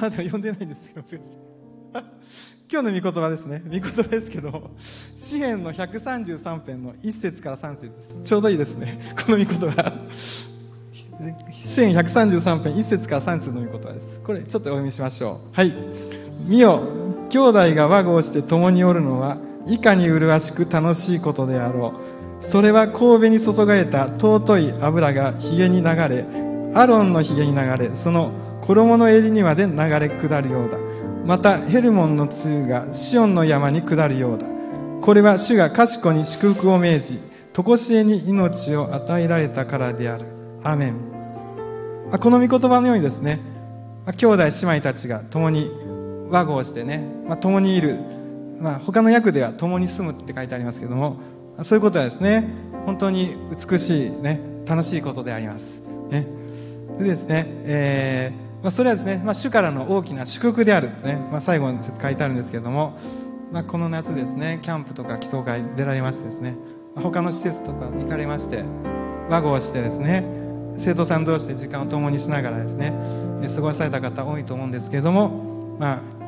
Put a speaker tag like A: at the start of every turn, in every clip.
A: まだ読んでないんですけど、もしかして今日の御言葉ですね。御言葉ですけど、詩編の133編の1節から3節です。ちょうどいいですね、この御言葉。詩編133編1節から3節の御言葉です。これちょっとお読みしましょう。はい。見よ、兄弟が和合して共におるのはいかに麗しく楽しいことであろう。それは神戸に注がれた尊い油が髭に流れ、アロンの髭に流れ、その衣の襟にまで流れ下るようだ。またヘルモンの露がシオンの山に下るようだ。これは主が賢に祝福を命じ、常しえに命を与えられたからである。アーメン。この御言葉のようにですね、兄弟姉妹たちが共に和合してね、共にいる、他の訳では共に住むって書いてありますけども、そういうことはですね、本当に美しいね、楽しいことでありますね。でですね、それはですね、主からの大きな祝福であるってね、最後の説書いてあるんですけども、この夏ですね、キャンプとか祈祷会出られましてですね、他の施設とか行かれまして和合してですね、生徒さん同士で時間を共にしながらですね、過ごされた方多いと思うんですけれども、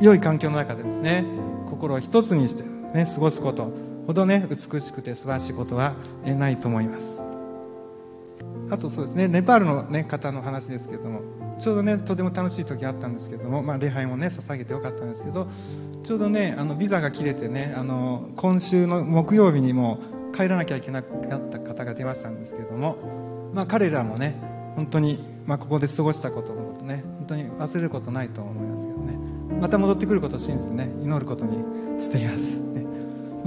A: 良い環境の中でですね、心を一つにして、ね、過ごすことほどね、美しくて素晴らしいことはないと思います。あとそうですね、ネパールの、ね、方の話ですけれども、ちょうどね、とても楽しい時あったんですけれども、礼拝もね、捧げてよかったんですけど、ちょうどね、ビザが切れてね、今週の木曜日にも帰らなきゃいけなくなった方が出ましたんですけれども、彼らもね、本当に、ここで過ごしたことのことね、本当に忘れることないと思いますけどね、また戻ってくることを信じてね、祈ることにしています、ね。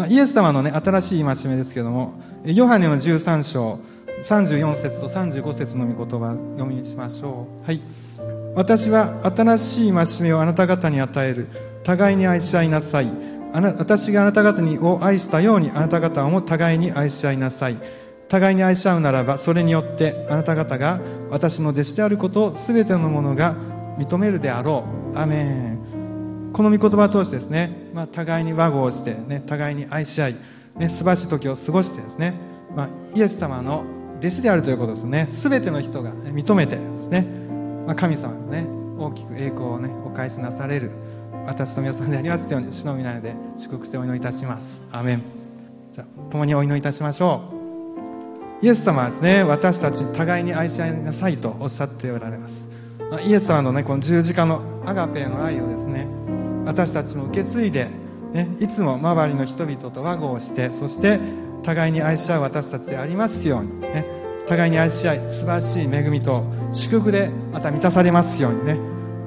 A: イエス様のね、新しい戒めですけども、ヨハネの13章34節と35節の御言葉を読みしましょう。はい。私は新しい戒めをあなた方に与える。互いに愛し合いなさい。私があなた方を愛したようにあなた方も互いに愛し合いなさい。互いに愛し合うならば、それによってあなた方が私の弟子であることをすべての者が認めるであろう。アメン。この御言葉を通してですね、互いに和合して、ね、互いに愛し合い、ね、素晴らしい時を過ごしてですね、イエス様の弟子であるということですね。すべての人が、ね、認めてですね、神様のね、大きく栄光をね、お返しなされる私と皆さんでありますように、主の皆で祝福してお祈りいたします。アーメン。じゃあ共にお祈りいたしましょう。イエス様はですね、私たちに互いに愛し合いなさいとおっしゃっておられます。イエス様のね、この十字架のアガペへの愛をですね、私たちも受け継いで、ね、いつも周りの人々と和合して、そして互いに愛し合う私たちでありますように、ね、互いに愛し合い、素晴らしい恵みと祝福でまた満たされますようにね、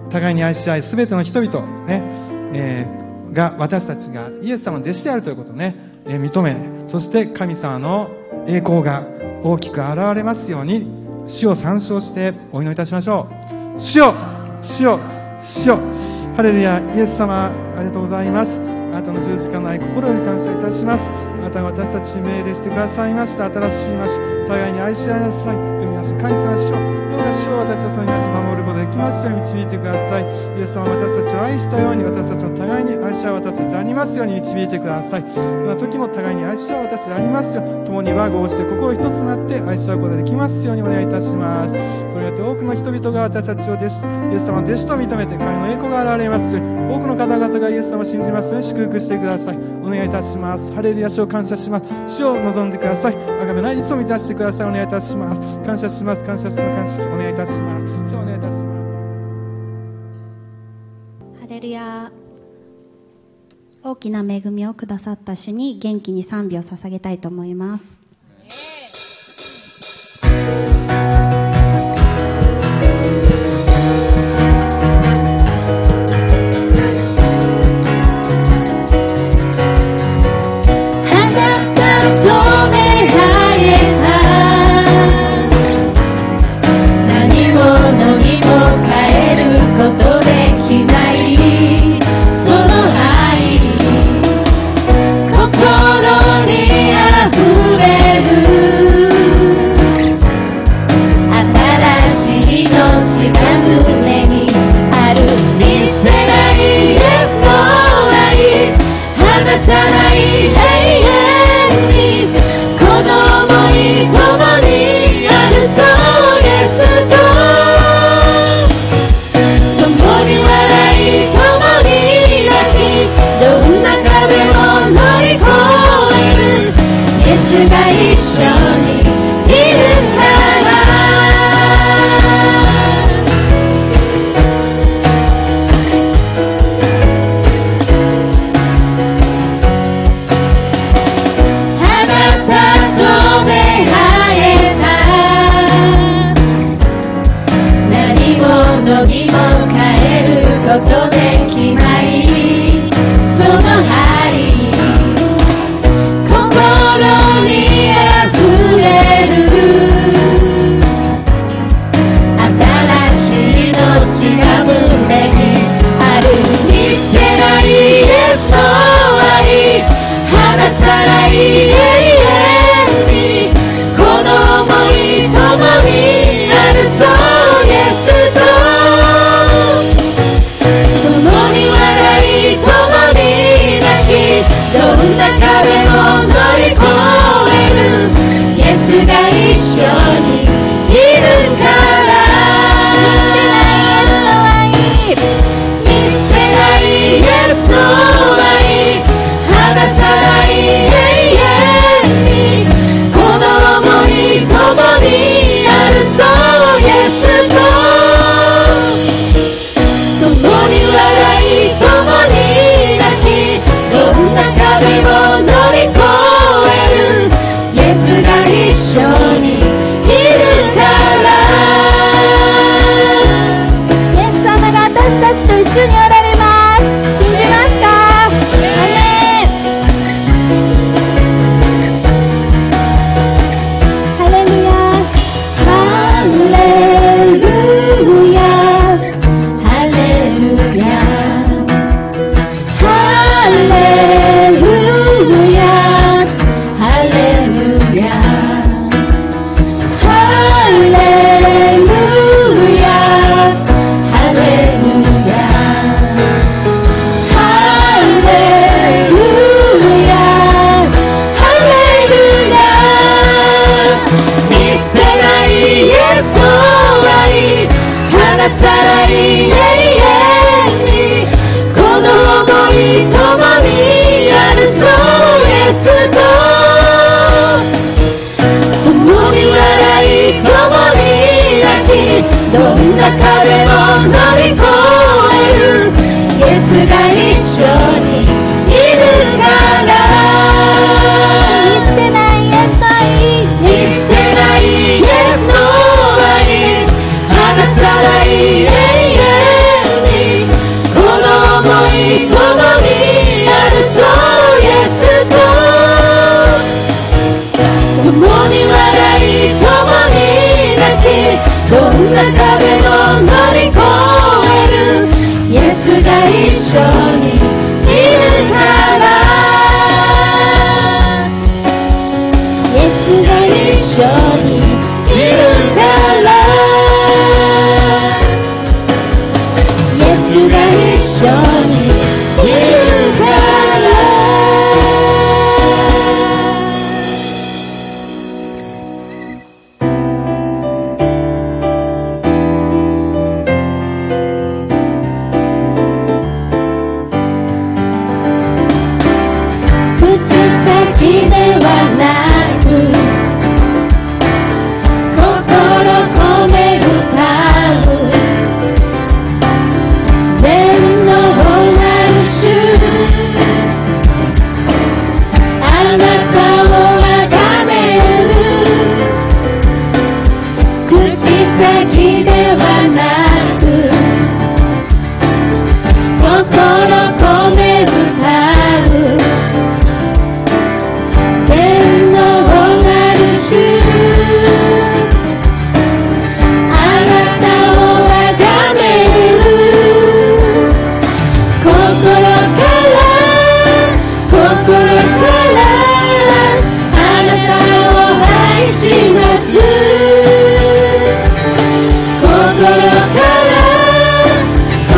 A: 互いに愛し合い、すべての人々、ねが私たちがイエス様の弟子であるということをね、認め、そして神様の栄光が大きく現れますように、主を参照してお祈りいたしましょう。主よ、主よ、主よ、ハレルヤ。イエス様、ありがとうございます。あなたの十字架の愛、心より感謝いたします。あなたが私たちに命令してくださいました新しい戒め、互いに愛し合いなさいという皆さん、神様、主よ、どうか主を私たちの皆さん守ることができますように導いてください。イエス様、私たちを愛したように、私たちも互いに愛し合う私たちでありますように導いてください。どんな時も互いに愛し合う私たちでありますように、共に和合して心一つとなって愛し合うことができますようにお願いいたします。それによって多くの人々が私たちをイエス様の弟子と認めて、神の栄光が現れますように、多くの方々がイエス様を信じますように祝福してください。お願いいたします。ハレルヤ。主を感謝します。主を望んでください。崇めないいつを満たしてください。お願いいたします。感謝します。感謝します。感謝します。お願いいたします。お願いいたします。
B: ハレルヤ。大きな恵みをくださった主に元気に賛美を捧げたいと思います。
C: 心にあふれことできないその愛心にあふれる新しい命が胸にある見捨てないイエスの愛離さない永遠にこの想い共にあるそうイエスと共に笑い共に泣きどんな壁も乗り越えるイエスが一緒にいるから見捨てないイエスの愛離さない永遠にこの想い共にあるそうイエスと共に笑い共に泣きどんな壁も乗り越えるイエスが一緒にいるからイエス様が私たちと一緒におられます信じますかアメンハレルヤハレルヤハレルヤハレルヤハレルヤハレルヤハレルヤハレルヤハレルヤ見捨てないイエスの愛離さない永遠にこの想い共にあるそうイエスと共に笑い共に泣きどんな壁も乗り越えるイエスが一緒にいるから見捨てないイエスの愛見捨てないイエスの愛離さない永遠にこの想い共にあるそうイエスと共に笑い共に泣きどんな壁も乗り越えるイエスが一緒にいるからイエスが一緒にいるからイエスが一緒にいるから口先ではなく心込め歌う全能なる主あなたを崇める口先ではなく心込め歌う全能なる主あなたを崇める心からあなたを愛します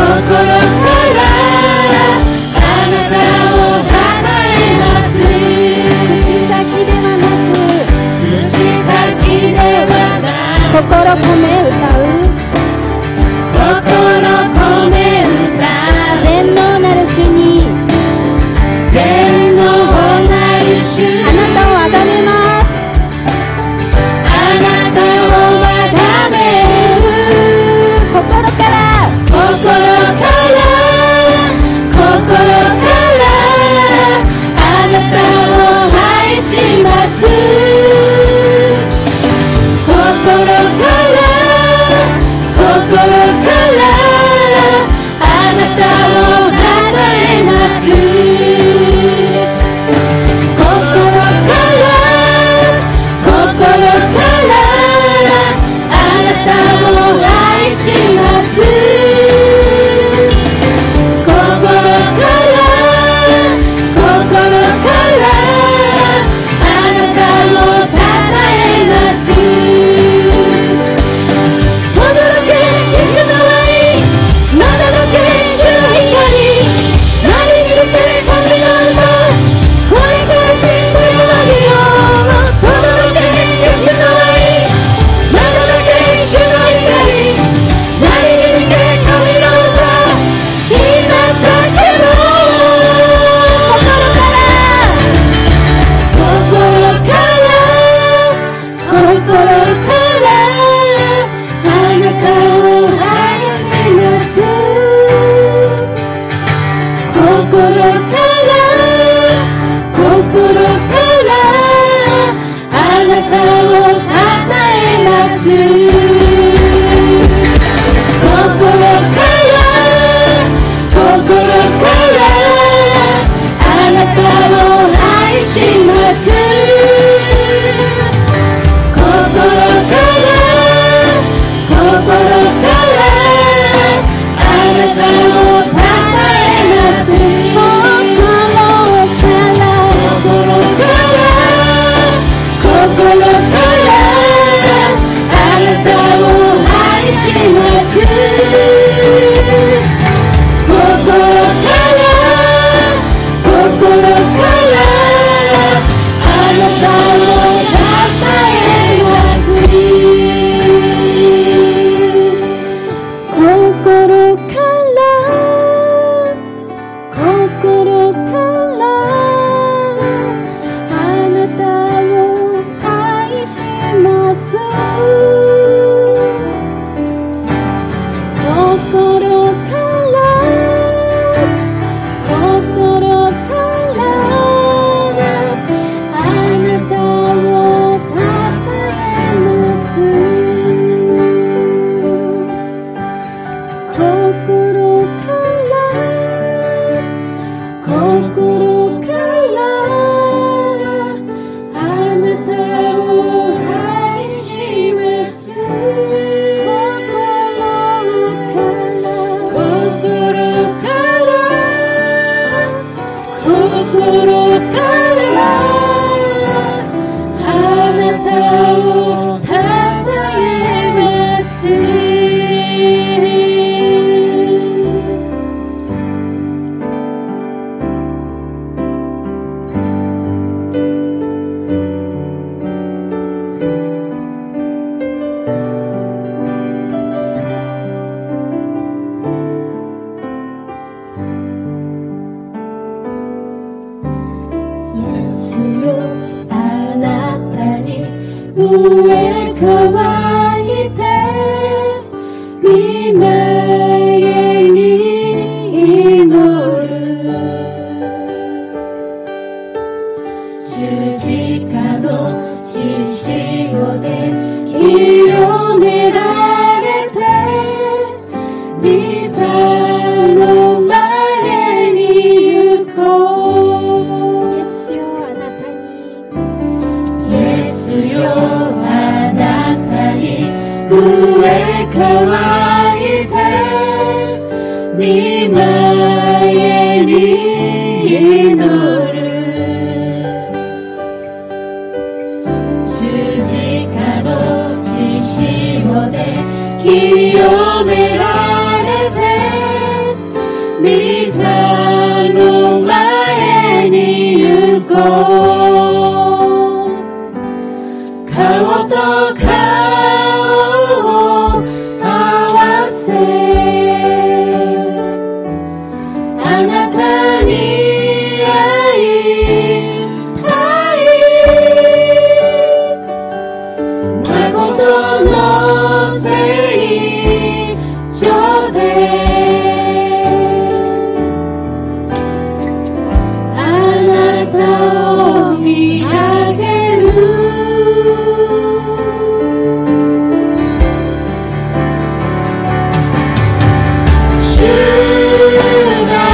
C: 心からあなたを称えます口先ではなく口先ではなく心込め歌う心込め歌う全能なる主に全能なる主あなたをあがめますあなたをあがめる心からあなたを愛します心から主が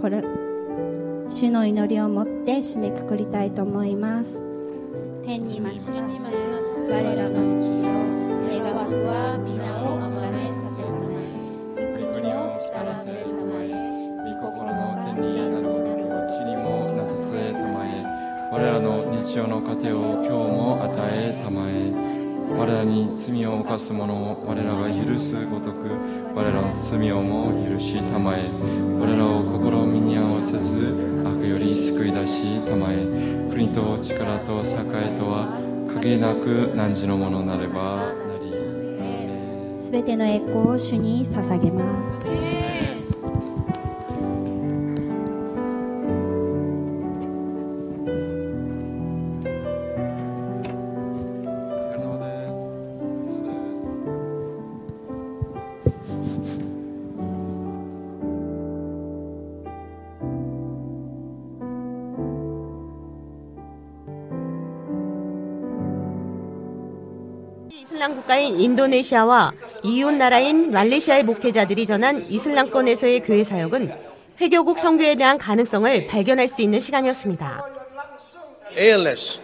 B: これ主の祈りをもって締めくくりたいと思います。天にまします我らの父よ、願わくは皆をあがめさせるため、御国を来たらせるため、御心が天になる地にもなさせたまえ。
D: 我らの日曜の糧を今日も与えたまえ。我らに罪を犯す者を我らが許すごとく我らの罪をも許したまえ。我らを試みに合わせず悪より救い出したまえ。国と力と栄とは限りなく汝のものなればなり。
B: すべての栄光を主に捧げます。
E: 이슬람 국가인 인도네시아와 이웃 나라인 말레이시아의 목회자들이 전한 이슬람권에서의 교회 사역은 회교국 선교에 대한 가능성을 발견할 수 있는 시간이었습니다.
F: ALS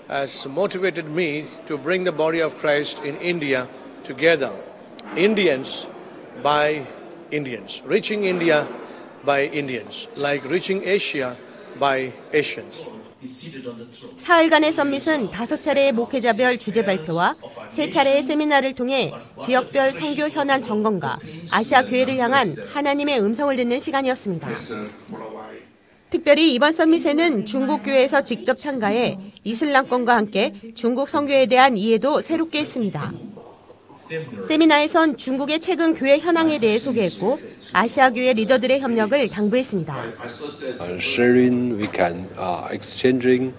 F: has motivated me to bring the body of Christ in India together. Indians by Indians, reaching India by Indians, like reaching Asia by Asians.
E: 사흘간의 썸밋은 5차례의 목회자별 주제 발표와 3차례의 세미나를 통해 지역별 선교 현안 점검과 아시아 교회를 향한 하나님의 음성을 듣는 시간이었습니다. 특별히 이번 썸밋에는 중국 교회에서 직접 참가해 이슬람권과 함께 중국 선교에 대한 이해도 새롭게 했습니다. 세미나에선 중국의 최근 교회 현황에 대해 소개했고 아시아 교회 리더들의 협력을 당부했습니다.
G: Sharing, we can exchanging,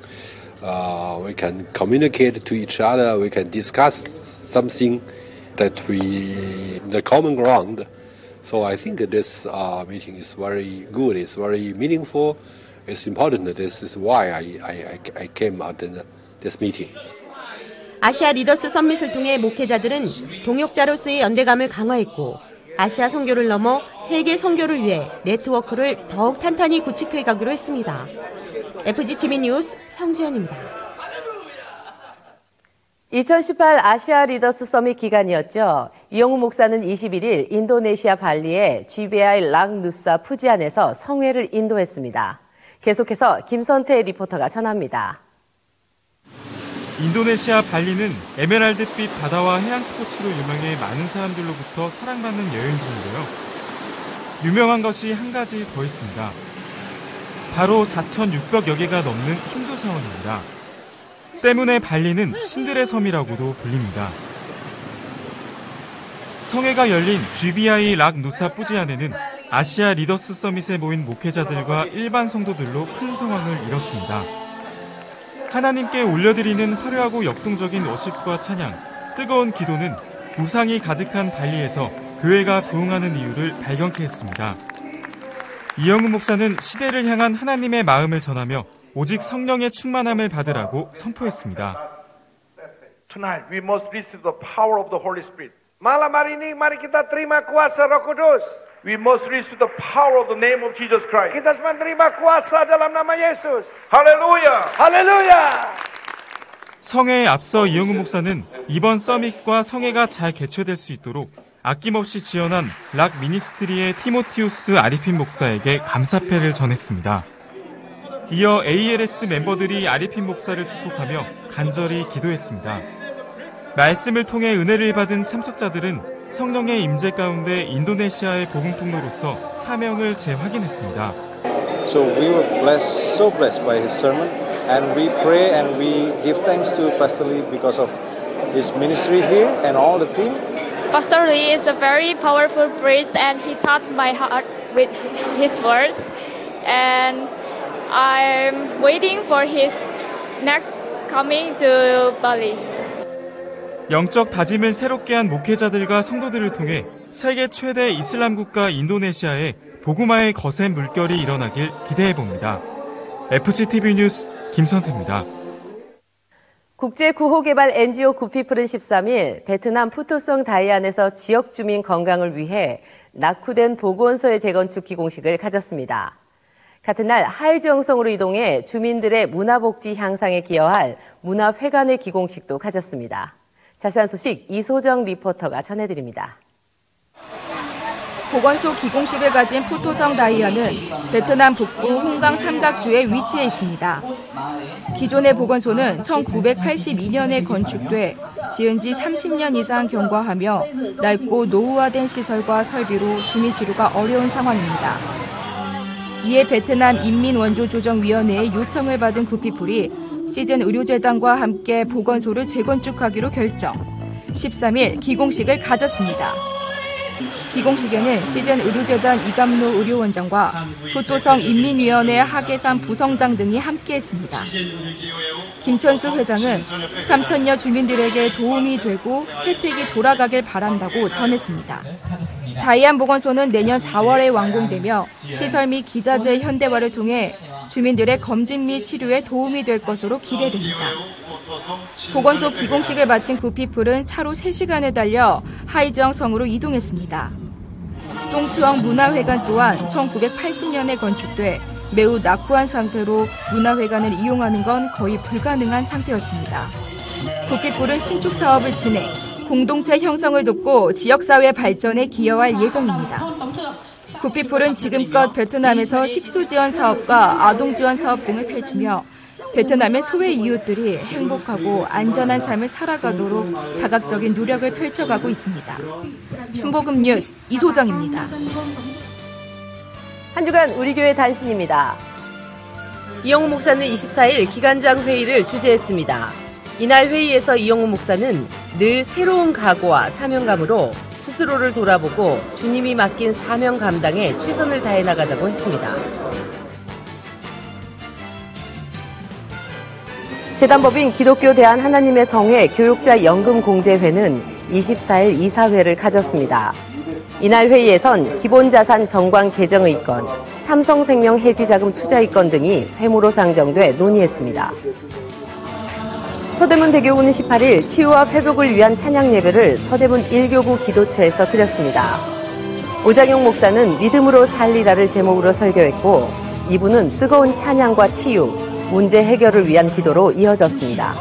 G: we can communicate to each other, we can discuss something that we the common ground. So I think this meeting is very good. It's very meaningful. It's important. This is why I came out in this meeting.
E: 아시아 리더스 썸밋을 통해 목회자들은 동역자로서의 연대감을 강화했고 아시아 선교를 넘어 세계 선교를 위해 네트워크를 더욱 탄탄히 구축해 가기로 했습니다. FGTV 뉴스 성지연입니다.
H: 2018 아시아 리더스 서밋 기간이었죠. 이영우 목사는 21일 인도네시아 발리의 GBI 락누사 푸지안에서 성회를 인도했습니다. 계속해서 김선태 리포터가 전합니다.
I: 인도네시아 발리는 에메랄드빛 바다와 해양 스포츠로 유명해 많은 사람들로부터 사랑받는 여행지인데요. 유명한 것이 한 가지 더 있습니다. 바로 4,600여 개가 넘는 힌두 사원입니다. 때문에 발리는 신들의 섬이라고도 불립니다. 성회가 열린 GBI 락 누사 푸지안에는 아시아 리더스 서밋에 모인 목회자들과 일반 성도들로 큰 성황을 이뤘습니다. 하나님께 올려드리는 화려하고 역동적인 워십과 찬양, 뜨거운 기도는 우상이 가득한 발리에서 교회가 부흥하는 이유를 발견케 했습니다. 이영우 목사는 시대를 향한 하나님의 마음을 전하며 오직 성령의 충만함을 받으라고 선포했습니다.
J: Tonight we must receive the power of the Holy Spirit. Malam hari ini mari kita terima kuasa Roh Kudus. We must receive the power of the name of Jesus Christ. Kita semua terima kuasa dalam nama Yesus. Haleluya. Haleluya.
I: 성회에 앞서 이영우 목사는 이번 서밋과 성회가 잘 개최될 수 있도록 아낌없이 지원한 락 미니스트리의 티모티우스 아리핀 목사에게 감사패를 전했습니다. 이어 ALS 멤버들이 아리핀 목사를 축복하며 간절히 기도했습니다. 말씀을 통해 은혜를 받은 참석자들은 성령의 임재 가운데 인도네시아의 복음 통로로서 사명을 재확인했습니다.
K: So we were so blessed by his sermon, and we pray and we give thanks to Pastor Lee because of his ministry here and all the team.
L: Pastor Lee is a very powerful priest, and he touched my heart with his words. And I'm waiting for his next coming to Bali.
I: 영적 다짐을 새롭게 한 목회자들과 성도들을 통해 세계 최대 이슬람 국가 인도네시아에 복음화의 거센 물결이 일어나길 기대해봅니다. FGTV 뉴스 김선태입니다.
H: 국제구호개발 NGO 구피플은 13일 베트남 푸토성 다이안에서 지역 주민 건강을 위해 낙후된 보건소의 재건축 기공식을 가졌습니다. 같은 날 하이정성으로 이동해 주민들의 문화복지 향상에 기여할 문화회관의 기공식도 가졌습니다. 자세한 소식 이소정 리포터가 전해드립니다.
M: 보건소 기공식을 가진 포토성 다이아는 베트남 북부 홍강 삼각주에 위치해 있습니다. 기존의 보건소는 1982년에 건축돼 지은 지 30년 이상 경과하며 낡고 노후화된 시설과 설비로 주민 치료가 어려운 상황입니다. 이에 베트남 인민원조조정위원회의 요청을 받은 구피풀이 시즌 의료재단과 함께 보건소를 재건축하기로 결정. 13일 기공식을 가졌습니다. 기공식에는 시즌 의료재단 이감노 의료원장과 포토성 인민위원회 하계산 부성장 등이 함께했습니다. 김천수 회장은 3천여 주민들에게 도움이 되고 혜택이 돌아가길 바란다고 전했습니다. 다이안보건소는 내년 4월에 완공되며 시설 및 기자재 현대화를 통해 주민들의 검진 및 치료에 도움이 될 것으로 기대됩니다. 보건소 기공식을 마친 구피풀은 차로 3시간을 달려 하이정성으로 이동했습니다. 똥트엉 문화회관 또한 1980년에 건축돼 매우 낙후한 상태로 문화회관을 이용하는 건 거의 불가능한 상태였습니다. 구피풀은 신축 사업을 진행, 공동체 형성을 돕고 지역사회 발전에 기여할 예정입니다. 구피풀은 지금껏 베트남에서 식수 지원 사업과 아동 지원 사업 등을 펼치며 베트남의 소외 이웃들이 행복하고 안전한 삶을 살아가도록 다각적인 노력을 펼쳐가고 있습니다. 순복음 뉴스 이소정입니다.
H: 한 주간 우리 교회 단신입니다.
E: 이영우 목사는 24일 기간장 회의를 주재했습니다. 이날 회의에서 이영우 목사는 늘 새로운 각오와 사명감으로 스스로를 돌아보고 주님이 맡긴 사명 감당에 최선을 다해 나가자고 했습니다.
H: 재단법인 기독교 대한 하나님의 성회 교육자 연금 공제회는 24일 이사회를 가졌습니다. 이날 회의에선 기본자산 정관 개정의건, 삼성생명 해지자금 투자의건 등이 회무로 상정돼 논의했습니다. 서대문 대교구는 18일 치유와 회복을 위한 찬양 예배를 서대문 1교구 기도처에서 드렸습니다. 오장용 목사는 믿음으로 살리라를 제목으로 설교했고 2부는 뜨거운 찬양과 치유, 문제 해결을 위한 기도로 이어졌습니다.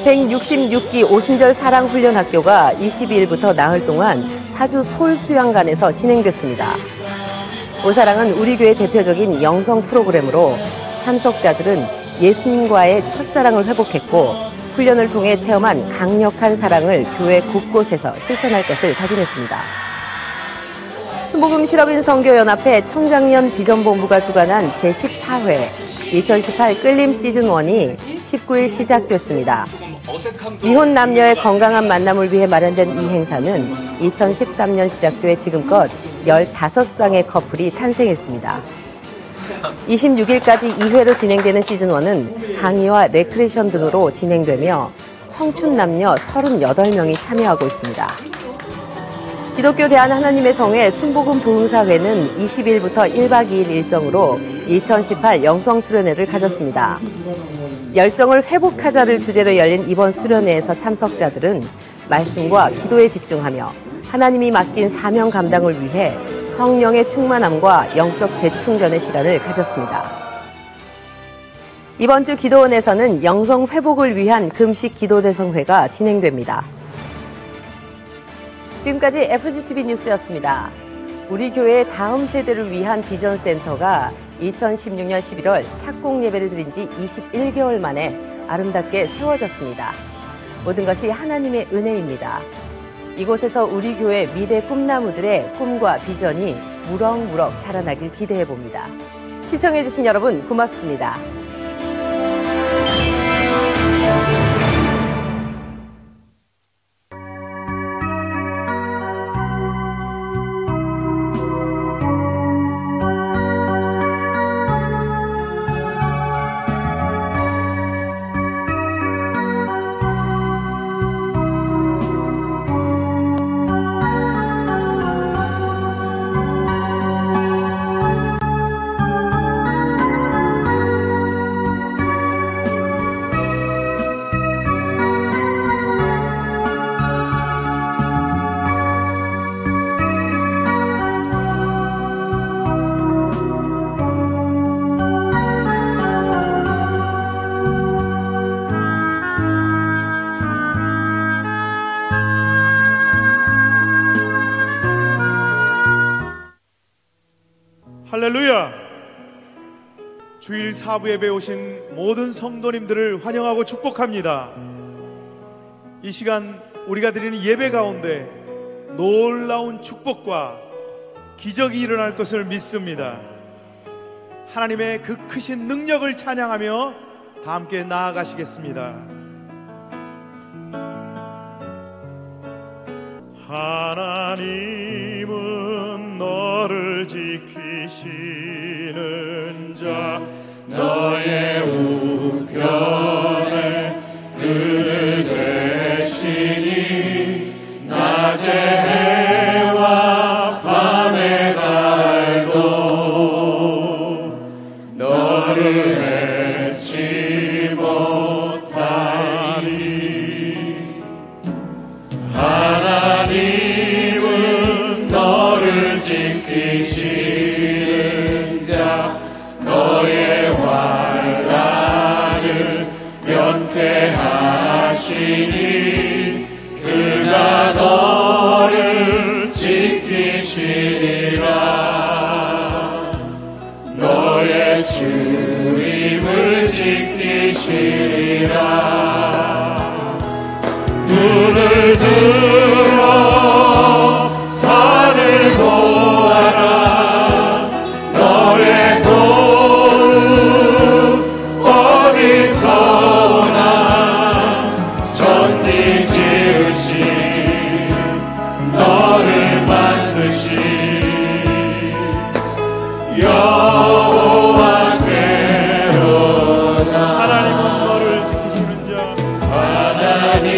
H: 166기 오순절 사랑훈련학교가 22일부터 나흘 동안 파주 솔수양관에서 진행됐습니다. 오사랑은 우리 교회 대표적인 영성 프로그램으로 참석자들은 예수님과의 첫사랑을 회복했고 훈련을 통해 체험한 강력한 사랑을 교회 곳곳에서 실천할 것을 다짐했습니다. 순복음 실업인 선교연합회 청장년 비전본부가 주관한 제14회 2018 끌림 시즌1이 19일 시작됐습니다. 미혼 남녀의 건강한 만남을 위해 마련된 이 행사는 2013년 시작돼 지금껏 15쌍의 커플이 탄생했습니다. 26일까지 2회로 진행되는 시즌1은 강의와 레크레이션 등으로 진행되며 청춘 남녀 38명이 참여하고 있습니다. 기독교 대한 하나님의 성회 순복음 부흥사회는 20일부터 1박 2일 일정으로 2018 영성수련회를 가졌습니다. 열정을 회복하자를 주제로 열린 이번 수련회에서 참석자들은 말씀과 기도에 집중하며 하나님이 맡긴 사명 감당을 위해 성령의 충만함과 영적 재충전의 시간을 가졌습니다. 이번 주 기도원에서는 영성 회복을 위한 금식 기도대성회가 진행됩니다. 지금까지 FGTV 뉴스였습니다. 우리 교회의 다음 세대를 위한 비전센터가 2016년 11월 착공 예배를 드린 지 21개월 만에 아름답게 세워졌습니다. 모든 것이 하나님의 은혜입니다. 이곳에서 우리 교회 미래 꿈나무들의 꿈과 비전이 무럭무럭 자라나길 기대해봅니다. 시청해주신 여러분 고맙습니다.
N: 사부 예배에 오신 모든 성도님들을 환영하고 축복합니다. 이 시간 우리가 드리는 예배 가운데 놀라운 축복과 기적이 일어날 것을 믿습니다. 하나님의 그 크신 능력을 찬양하며 다 함께 나아가시겠습니다. 하나님은 너를 지키시는 자, 너의 우편에 그늘 되시니 낮에 해와 밤에 달도 너를 해치 못하리. 하나님은 너를 지키시는 자, 너의 환난을 면케하시니 그가 너를 지키시리라. 너의 주림을 지키시리라. 눈을 들어 산을 보아라. 너의 도움 어디서 오나. 천지 지으신 너를 만드신 여호와께로다. 하나님은 너를 지키시는 자, 하나님은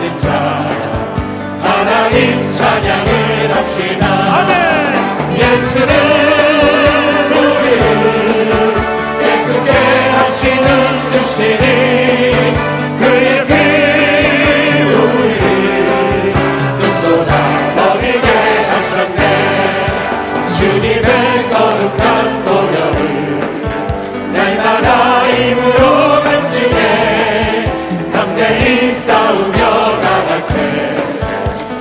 N: 하는 자 하나님 찬양을 합시다. 아멘. 예수는 우리를 깨끗게 하시는 주시니 그의 피 우리를 눈보다 더 비게 하셨네. 주님의 거룩한 보혈을 날마다 힘으로 간직해 담대히 싸우며 나가세.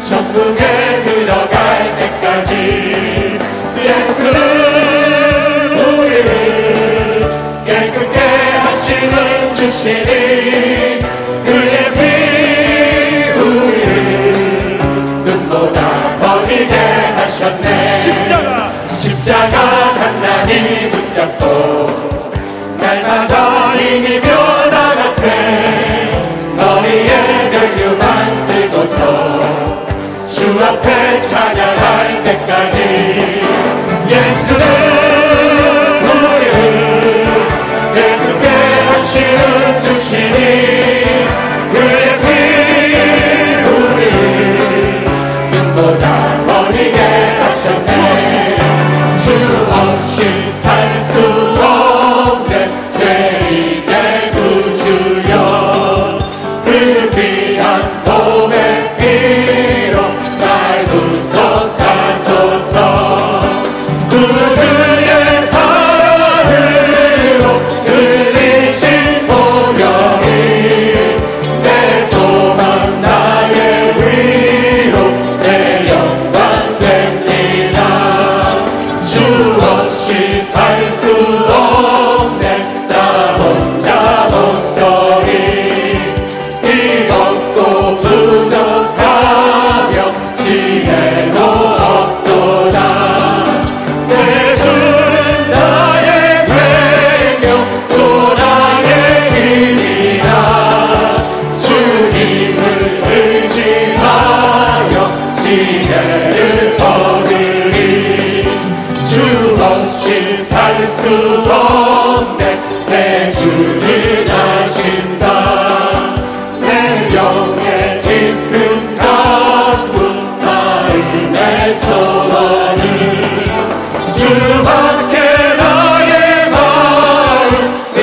N: 천국에 들어갈 때까지 예수는 우리를 깨끗게 하시는 주시니 그의 피 우리를 눈보다 더 비게 하셨네. 십자가 단단히 붙잡고 날마다 이기며 나가세. 머리에 면류만 쓰고서 주 앞에 찬양할 때까지 예수는 우리를 깨끗게 하시는 주시니 그의 피 우리를 눈보다 더 비게 하셨네. 주 없이 살 수 없는 죄인의 구주여 그 귀한 보배 피로 날 구속하소서. 구주의 사랑으로 흘리신 보혈이 내 소망 나의 위로 내 영광 됩니다. 주 없이 살 수 없네 나 혼자 못서리. 힘없고 부족하며 지혜도 없도다. 내 주는 나의 생명 또 나의 힘이라. 주님을 의지하여 지혜를 얻으리. 주 없이 살 수 없네 내 주를 아신다. 내 영의 깊은 강구 마음의 소원을 주밖에 나의 마음을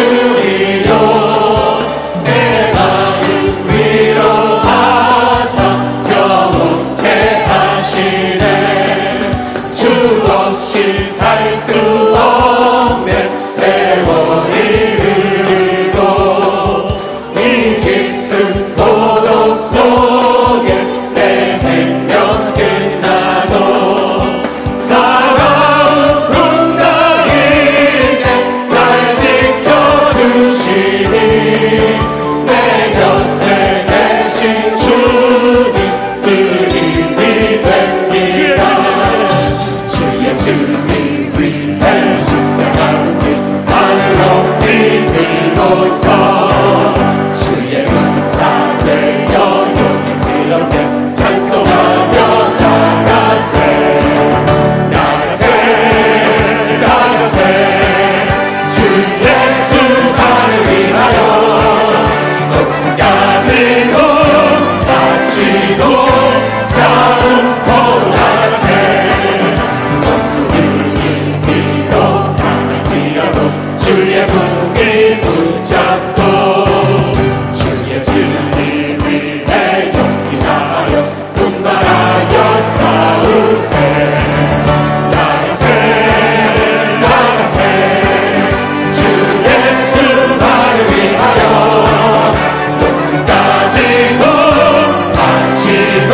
N: 알아주리요. 내 마음 위로하사 영원케 하시네. 주 없이 살 수 없네 세월이 흐르고 이 깊은 고독 속에 내 생명 끝나도 살아온 분당이네 날 지켜주시니 내 곁에 계신 주님 그 힘이 됩니다. 주의 증인 위해 십자가를 하늘 높이 들고서 주의 은사 되어 영광스럽게 찬송하며 나가세. 나가세 나가세 주 예수만을 위하여 목숨 가지고 바치고 싸움터로 나가세. 원수들이 비롯하지라도 주의 무기 붙잡고 주의 진리 위해 용기 다하여 분발하여 싸우세. 나가세 나가세 주 예수만을 위하여 목숨 가지고 바치고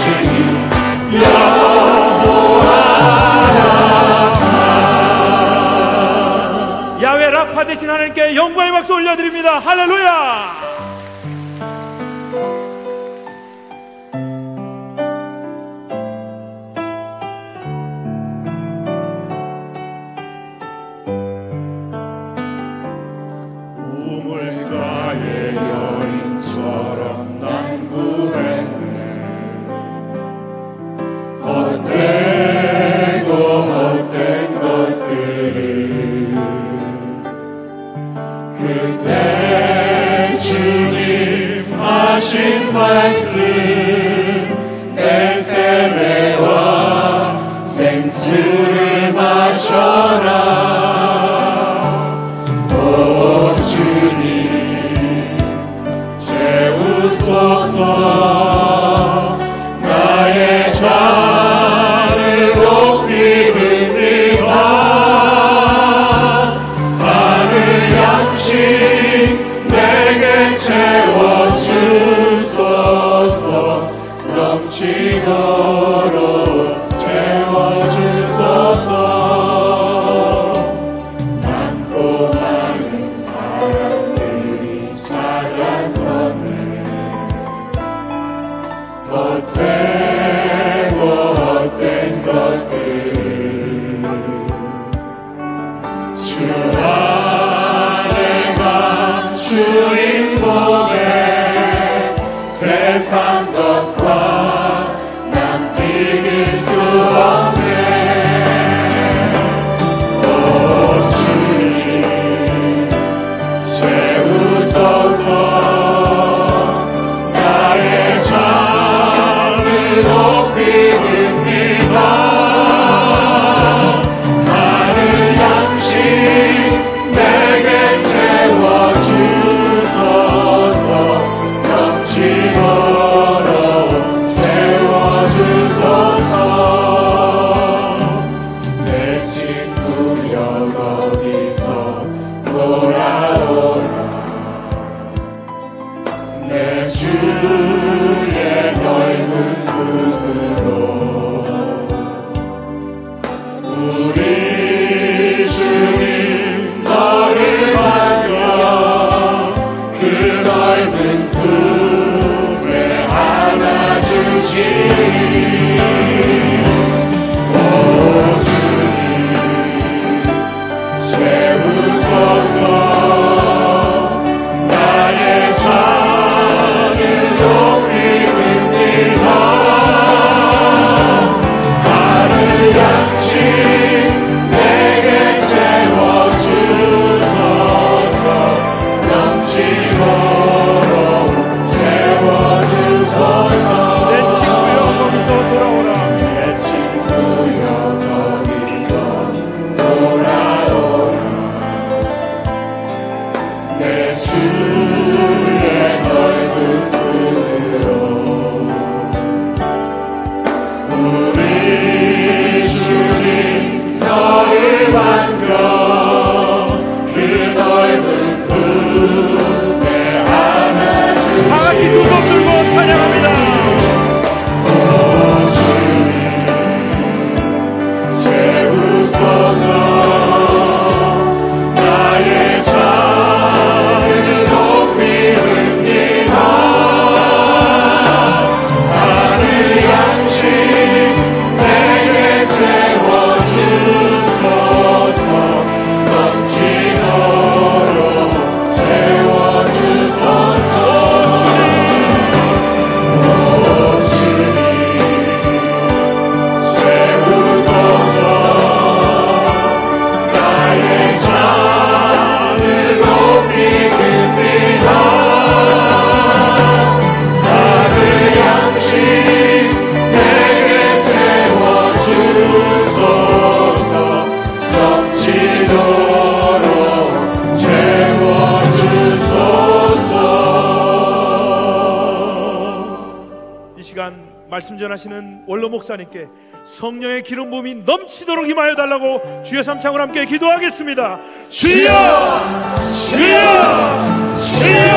N: 주님 영원하다.
O: 야훼 라파 되신 하나님께 영광의 박수 올려드립니다. 할렐루야.
N: 우물가의 여인처럼 난 구했네. 헛된 것들을 그때 주님 하신 말씀 내 세례와 생수를 마셔라. 오 주님 채우소서. 나의 잔을 높이 듭니다. 하늘 양식 내게 채워주소서. 넘치도록 채워주소서. 많고 많은 사람들이 찾아서네. 헛된 것들을 주 안에가 주인공의 세상 것과 난 비길 수 없네. 오 주님 채우소서. 나의 잔을 높이 듭니다. 하늘 양식 내게 채워주소서. 넘치도록 채워주소서. 내 친구여 거기서 돌아오라. 내 주의 넓은 품으로 우리 주님 너를 맡겨 그 넓은 품에 안아주시리. 오 주님 채우소서. 나의 잔을 높이 듭니다. 하늘 양식 내게 채워주소서. 넘치도록 채워주소서.
O: 내 친구여 거기서 돌아오라.
N: 내 친구여 거기서 돌아오라. 내 주의 넓은 품으로 우리 주님 너를 맡겨 그 넓은 품에 안아주시리.
O: 다같이 두 손 들고 찬양합니다.
N: 오 주님 채우소서. 나의 잔을 높이 듭니다. 하늘 양식 내게 채워주소서. 넘치도록 채워주소서. 오 주님 채우소서. 나의 잔을 높이 듭니다. 하늘 양식 내게 채워주소서. 넘치도록 채워주소서.
O: 이 시간 말씀 전하시는 원로 목사님께 성령의 기름 부음이 넘치도록 임하여 달라고 주여 삼창으로 함께 기도하겠습니다. 주여 주여 주여.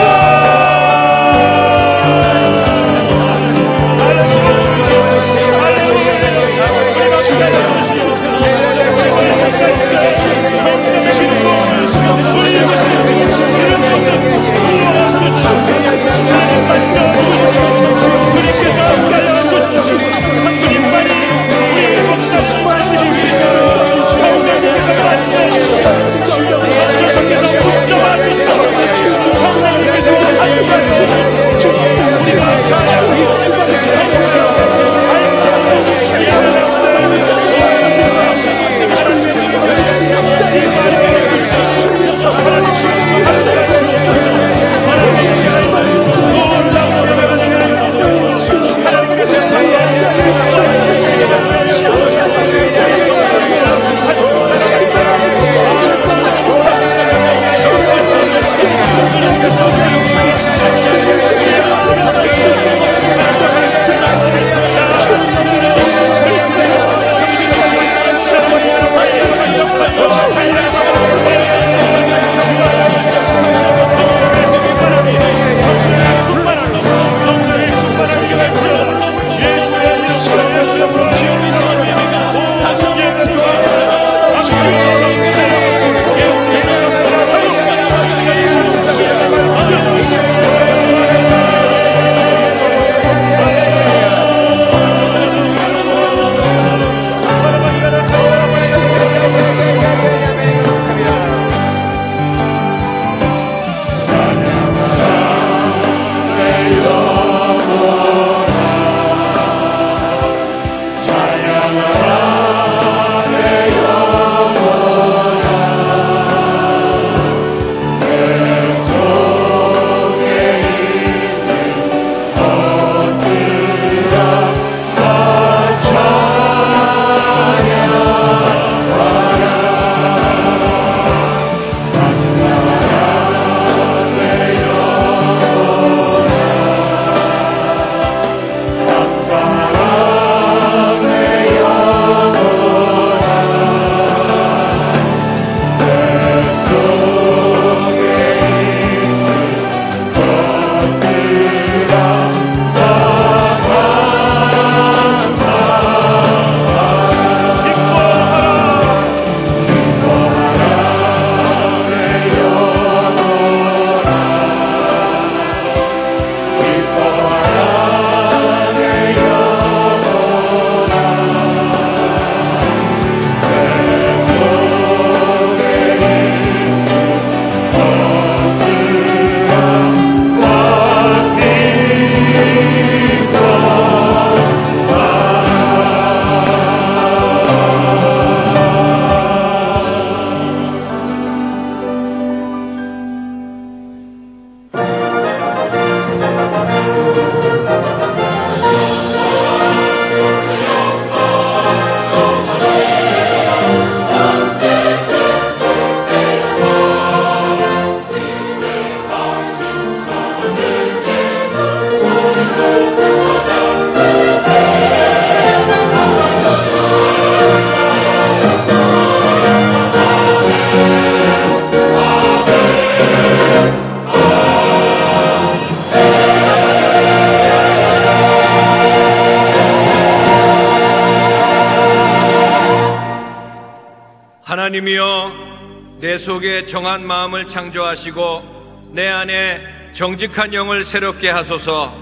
P: 하나님이여, 내 속에 정한 마음을 창조하시고 내 안에 정직한 영을 새롭게 하소서.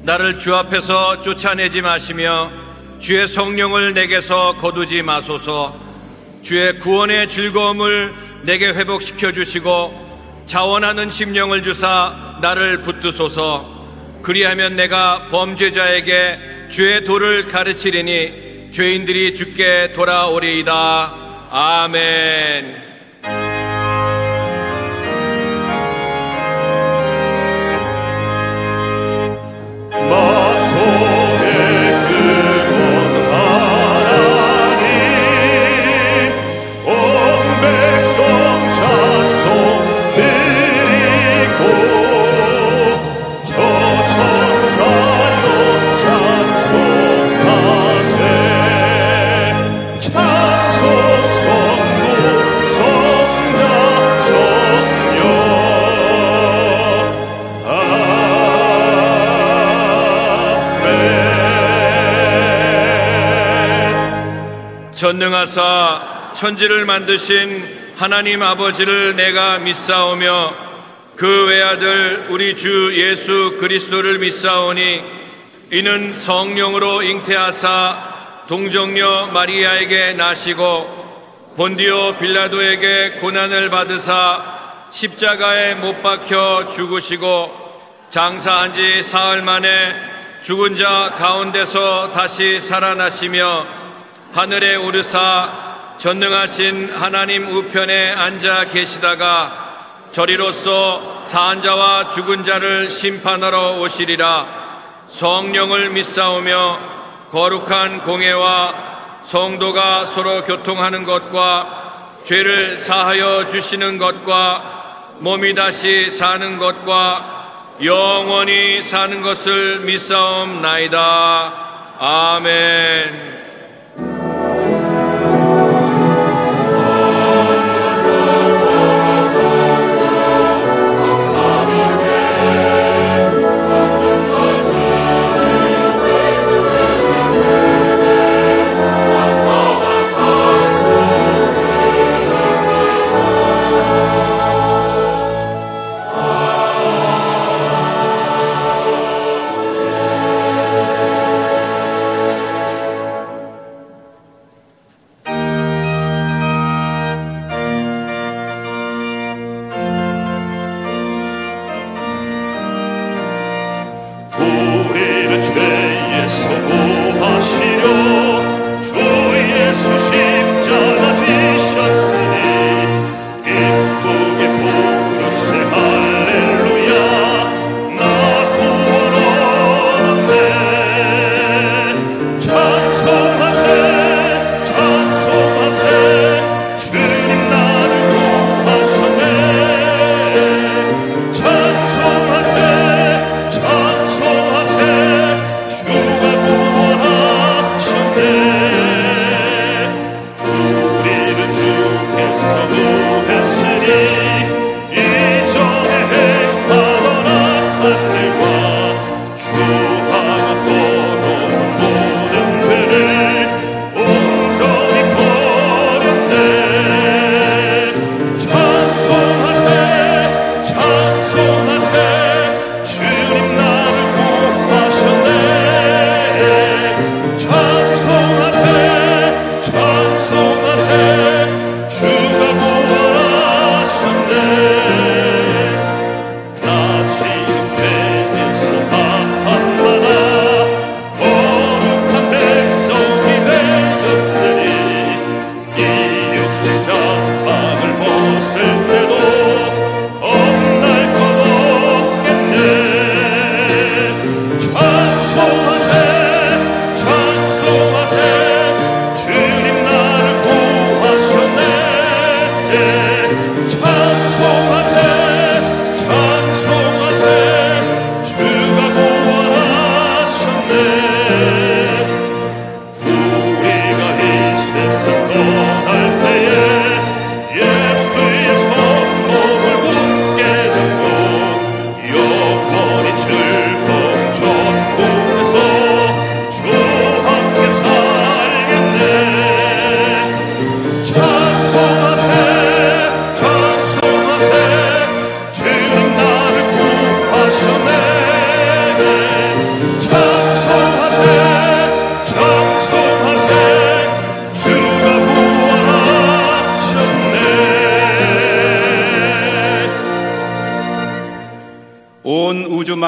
P: 나를 주 앞에서 쫓아내지 마시며 주의 성령을 내게서 거두지 마소서. 주의 구원의 즐거움을 내게 회복시켜 주시고 자원하는 심령을 주사 나를 붙드소서. 그리하면 내가 범죄자에게 주의 도를 가르치리니 죄인들이 주께 돌아오리이다. 아멘. 전능하사 천지를 만드신 하나님 아버지를 내가 믿사오며 그 외아들 우리 주 예수 그리스도를 믿사오니 이는 성령으로 잉태하사 동정녀 마리아에게 나시고 본디오 빌라도에게 고난을 받으사 십자가에 못 박혀 죽으시고 장사한 지 사흘 만에 죽은 자 가운데서 다시 살아나시며 하늘에 오르사 전능하신 하나님 우편에 앉아 계시다가 저리로서 사한 자와 죽은 자를 심판하러 오시리라. 성령을 믿사오며 거룩한 공회와 성도가 서로 교통하는 것과 죄를 사하여 주시는 것과 몸이 다시 사는 것과 영원히 사는 것을 믿사옵나이다. 아멘.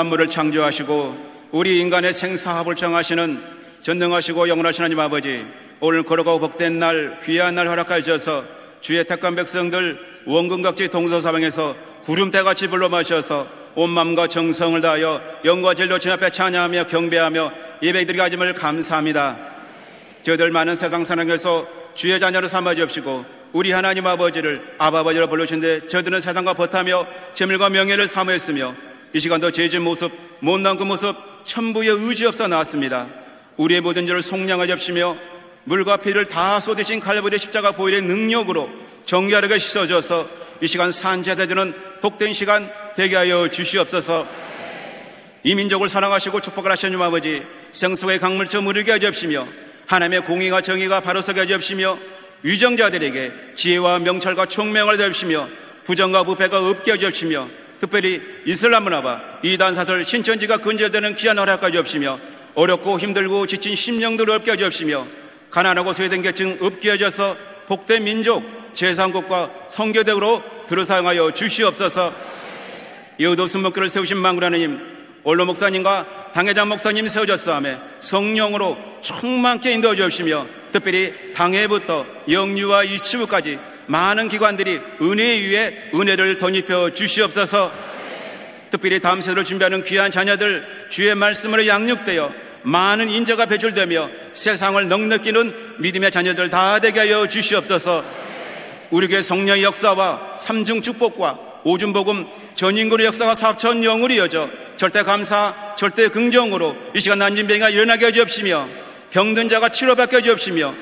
Q: 만물을 창조하시고 우리 인간의 생사합을 정하시는 전능하시고 영원하신 하나님 아버지, 오늘 거룩하고 복된 날, 귀한 날 허락하여 주셔서 주의 택한 백성들 원근각지 동서사방에서 구름대같이 불러 마셔서 온 마음과 정성을 다하여 영과 진리로 주님 앞에 찬양하며 경배하며 예배드리게 하심을 감사합니다. 저희들 많은 세상 사랑에서 주의 자녀로 삼아 주옵시고 우리 하나님 아버지를 아버지로 부르신데 저희들은 세상과 벗하며 재물과 명예를 사모했으며 이 시간도 죄진 모습, 못난 그 모습 천부의 의지 없어 나왔습니다. 우리의 모든 죄를 속량하여 주시며 물과 피를 다 쏟으신 칼바리 십자가 보혈의 능력으로 정결하게 씻어줘서 이 시간 산제되는 복된 시간 되게 하여 주시옵소서. 이 민족을 사랑하시고 축복을 하시는 주님 아버지, 생수의 강물처럼 흐르게 하여 주시며 하나님의 공의와 정의가 바로 서게 하여 주시며 위정자들에게 지혜와 명철과 총명을 하여 주시며 부정과 부패가 없게 하여 주시며 특별히 이슬람 문화와 이단 사설 신천지가 근절되는 귀한 허락하여 주시며 어렵고 힘들고 지친 심령들을 없게 하여 주시며 가난하고 소외된 계층 없게 하셔서 복된 민족 제3국과 성교대으로 들어사용하여 주시옵소서. 여우도순 목교를 세우신 만군 하나님, 원로 목사님과 당회장 목사님 세워졌사오매 성령으로 충만케 인도해 주시며 특별히 당회부터 영유아 유치부까지 많은 기관들이 은혜 위에 은혜를 덧입혀 주시옵소서. 특별히 다음 세대를 준비하는 귀한 자녀들 주의 말씀으로 양육되어 많은 인재가 배출되며 세상을 넉넉히는 믿음의 자녀들 다 되게 하여 주시옵소서. 우리 교회 성령의 역사와 삼중 축복과 오줌복음 전인구의 역사가 사천 영으로 이어져 절대 감사, 절대 긍정으로 이 시간 난진병이가 일어나게 해 주옵시며 병든 자가 치료받게 해 주옵시며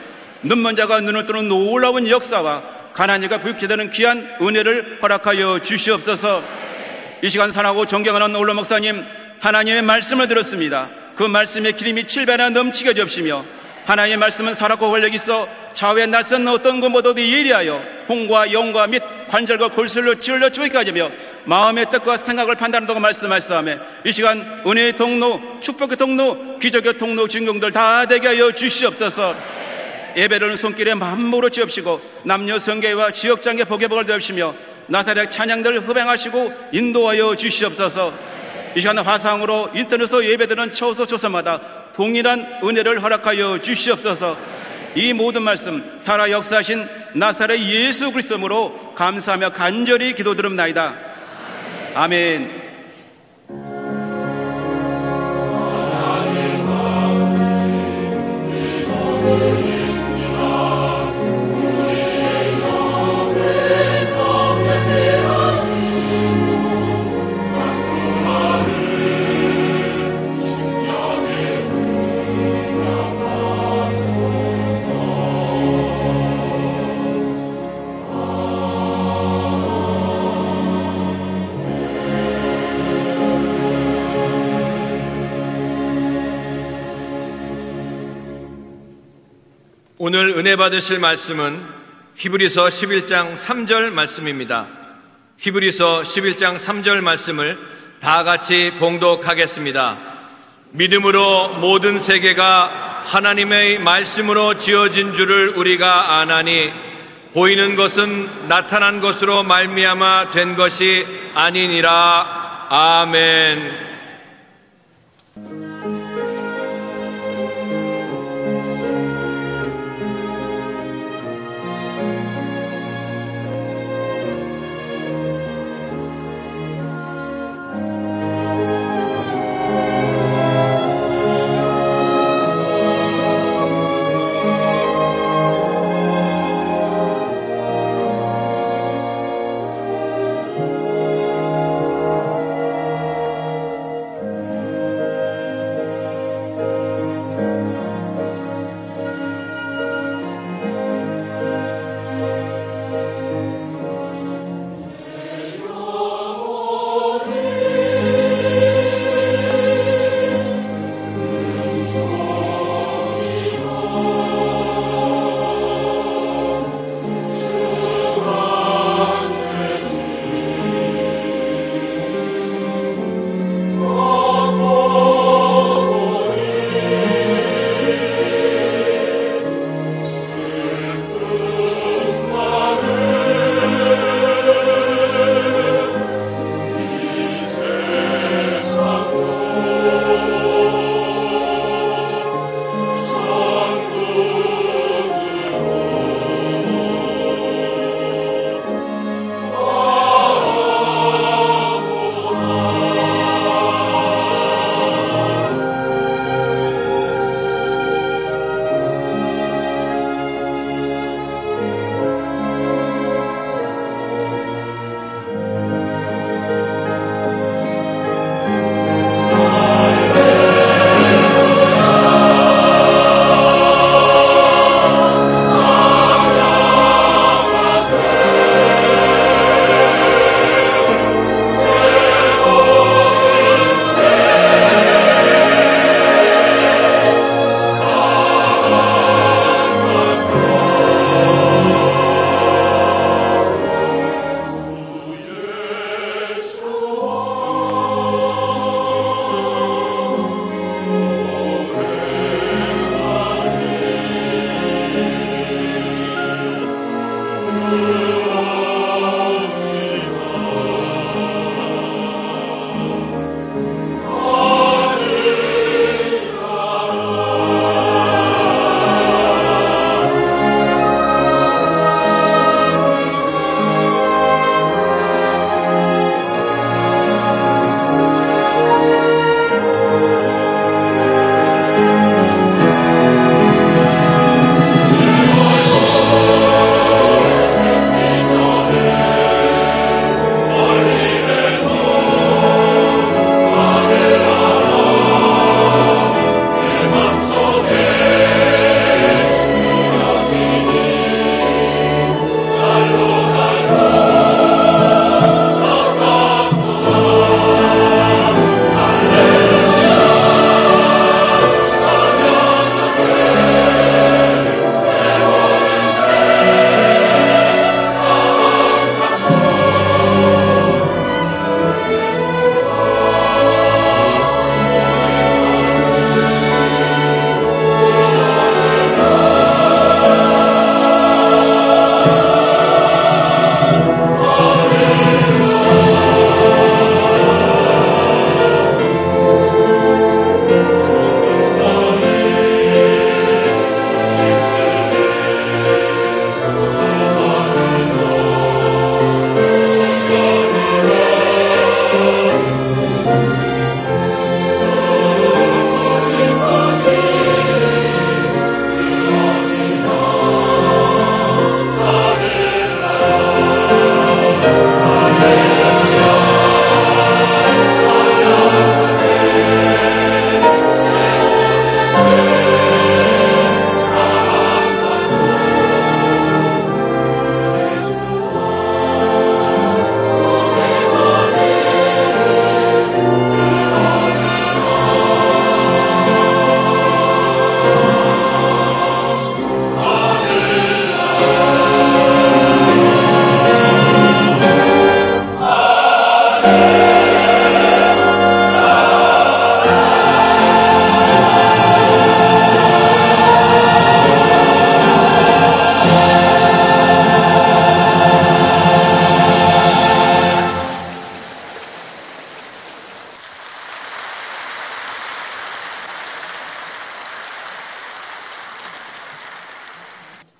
Q: 눈먼 자가 눈을 뜨는 놀라운 역사와 가난한 자가 부유케 되는 귀한 은혜를 허락하여 주시옵소서. 이 시간 사랑하고 존경하는 올로 목사님, 하나님의 말씀을 들었습니다. 그 말씀의 기름이 7배나 넘치게 해 주옵시며 하나님의 말씀은 살았고 권력이 있어 좌우에 낯선 어떤 것보다도 예리하여 홍과 영과 및 관절과 골슬로 찔러 쪼이게 하며 마음의 뜻과 생각을 판단한다고 말씀하시사오매 이 시간 은혜의 통로, 축복의 통로, 기적의 통로, 증경들 다 되게 하여 주시옵소서. 예배를 손길에 만무로 지옵시고 남녀 성계와 지역장의 복의 복을 되옵시며 나사렛 찬양들 흡행하시고 인도하여 주시옵소서. 이 시간 화상으로 인터넷으로 예배드리는 처소 조서마다 동일한 은혜를 허락하여 주시옵소서. 이 모든 말씀 살아 역사하신 나사렛 예수 그리스도로 감사하며 간절히 기도드립나이다. 아멘.
P: 오늘 은혜 받으실 말씀은 히브리서 11장 3절 말씀입니다. 히브리서 11장 3절 말씀을 다 같이 봉독하겠습니다. 믿음으로 모든 세계가 하나님의 말씀으로 지어진 줄을 우리가 아나니 보이는 것은 나타난 것으로 말미암아 된 것이 아니니라. 아멘.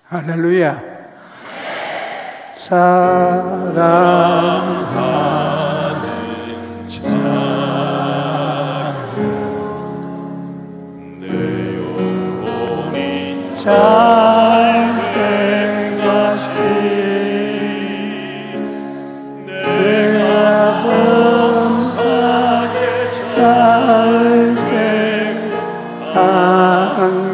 R: 할렐루야. 사랑하는 자 내 영혼이 잘된 같이 내가 범사에 잘된 안견하기를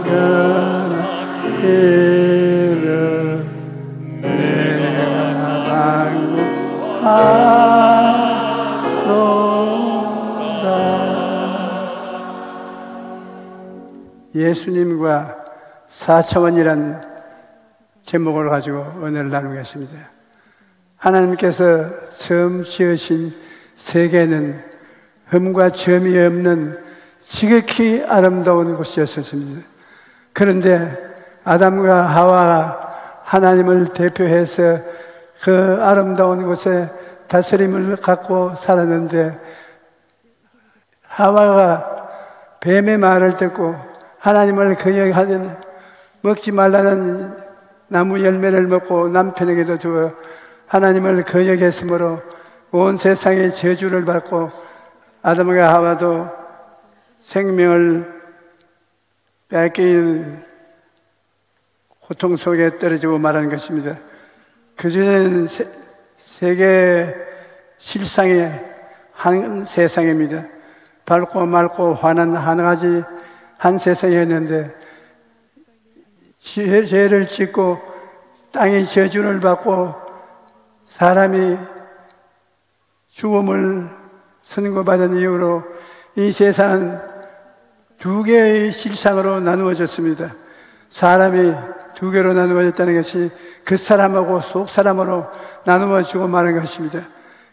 R: 내가 예수님과 4차원이란 제목을 가지고 은혜를 나누겠습니다. 하나님께서 처음 지으신 세계는 흠과 점이 없는 지극히 아름다운 곳이었습니다. 그런데 아담과 하와가 하나님을 대표해서 그 아름다운 곳에 다스림을 갖고 살았는데, 하와가 뱀의 말을 듣고 하나님을 거역하는 먹지 말라는 나무 열매를 먹고 남편에게도 주어 하나님을 거역했으므로 온 세상에 저주를 받고 아담과 하와도 생명을 뺏긴 고통 속에 떨어지고 말하는 것입니다. 그전에는 세계 실상의 한 세상입니다. 밝고 맑고 환한 하나가지 한 세상이었는데, 죄를 짓고 땅이 저주를 받고 사람이 죽음을 선고받은 이후로 이 세상은 두 개의 실상으로 나누어졌습니다. 사람이 두 개로 나누어졌다는 것이 그 사람하고 속 사람으로 나누어지고 마는 것입니다.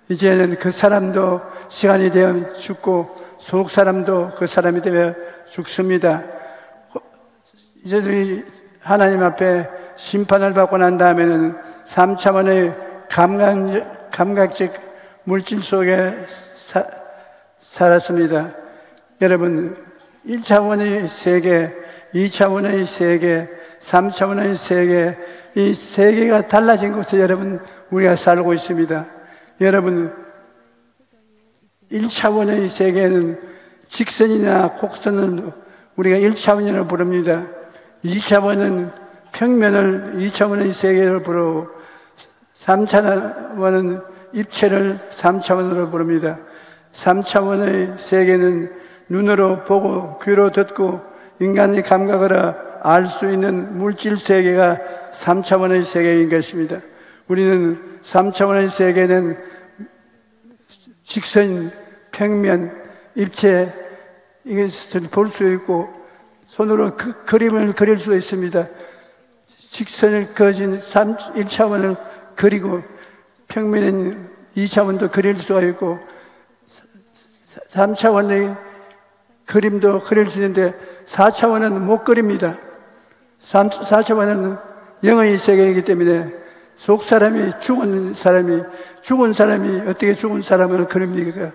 R: 이제는 그 사람도 시간이 되면 죽고 속 사람도 그 사람이 되어 죽습니다. 이제 하나님 앞에 심판을 받고 난 다음에는 3차원의 감각적 물질 속에 살았습니다. 여러분, 1차원의 세계, 2차원의 세계, 3차원의 세계, 이 세계가 달라진 곳에 여러분 우리가 살고 있습니다. 여러분, 1차원의 세계는 직선이나 곡선은 우리가 1차원이라고 부릅니다. 2차원은 평면을 2차원의 세계를 부르고 3차원은 입체를 3차원으로 부릅니다. 3차원의 세계는 눈으로 보고 귀로 듣고 인간의 감각으로 알 수 있는 물질 세계가 3차원의 세계인 것입니다. 우리는 3차원의 세계는 직선, 평면, 입체, 이것을 볼 수 있고 손으로 그림을 그릴 수 있습니다. 직선을 그어진 1차원을 그리고 평면은 2차원도 그릴 수가 있고 3차원의 그림도 그릴 수 있는데 4차원은 못 그립니다. 4차원은 영의 세계이기 때문에 속 사람이 죽은 사람이 어떻게 죽은 사람을 그립니까?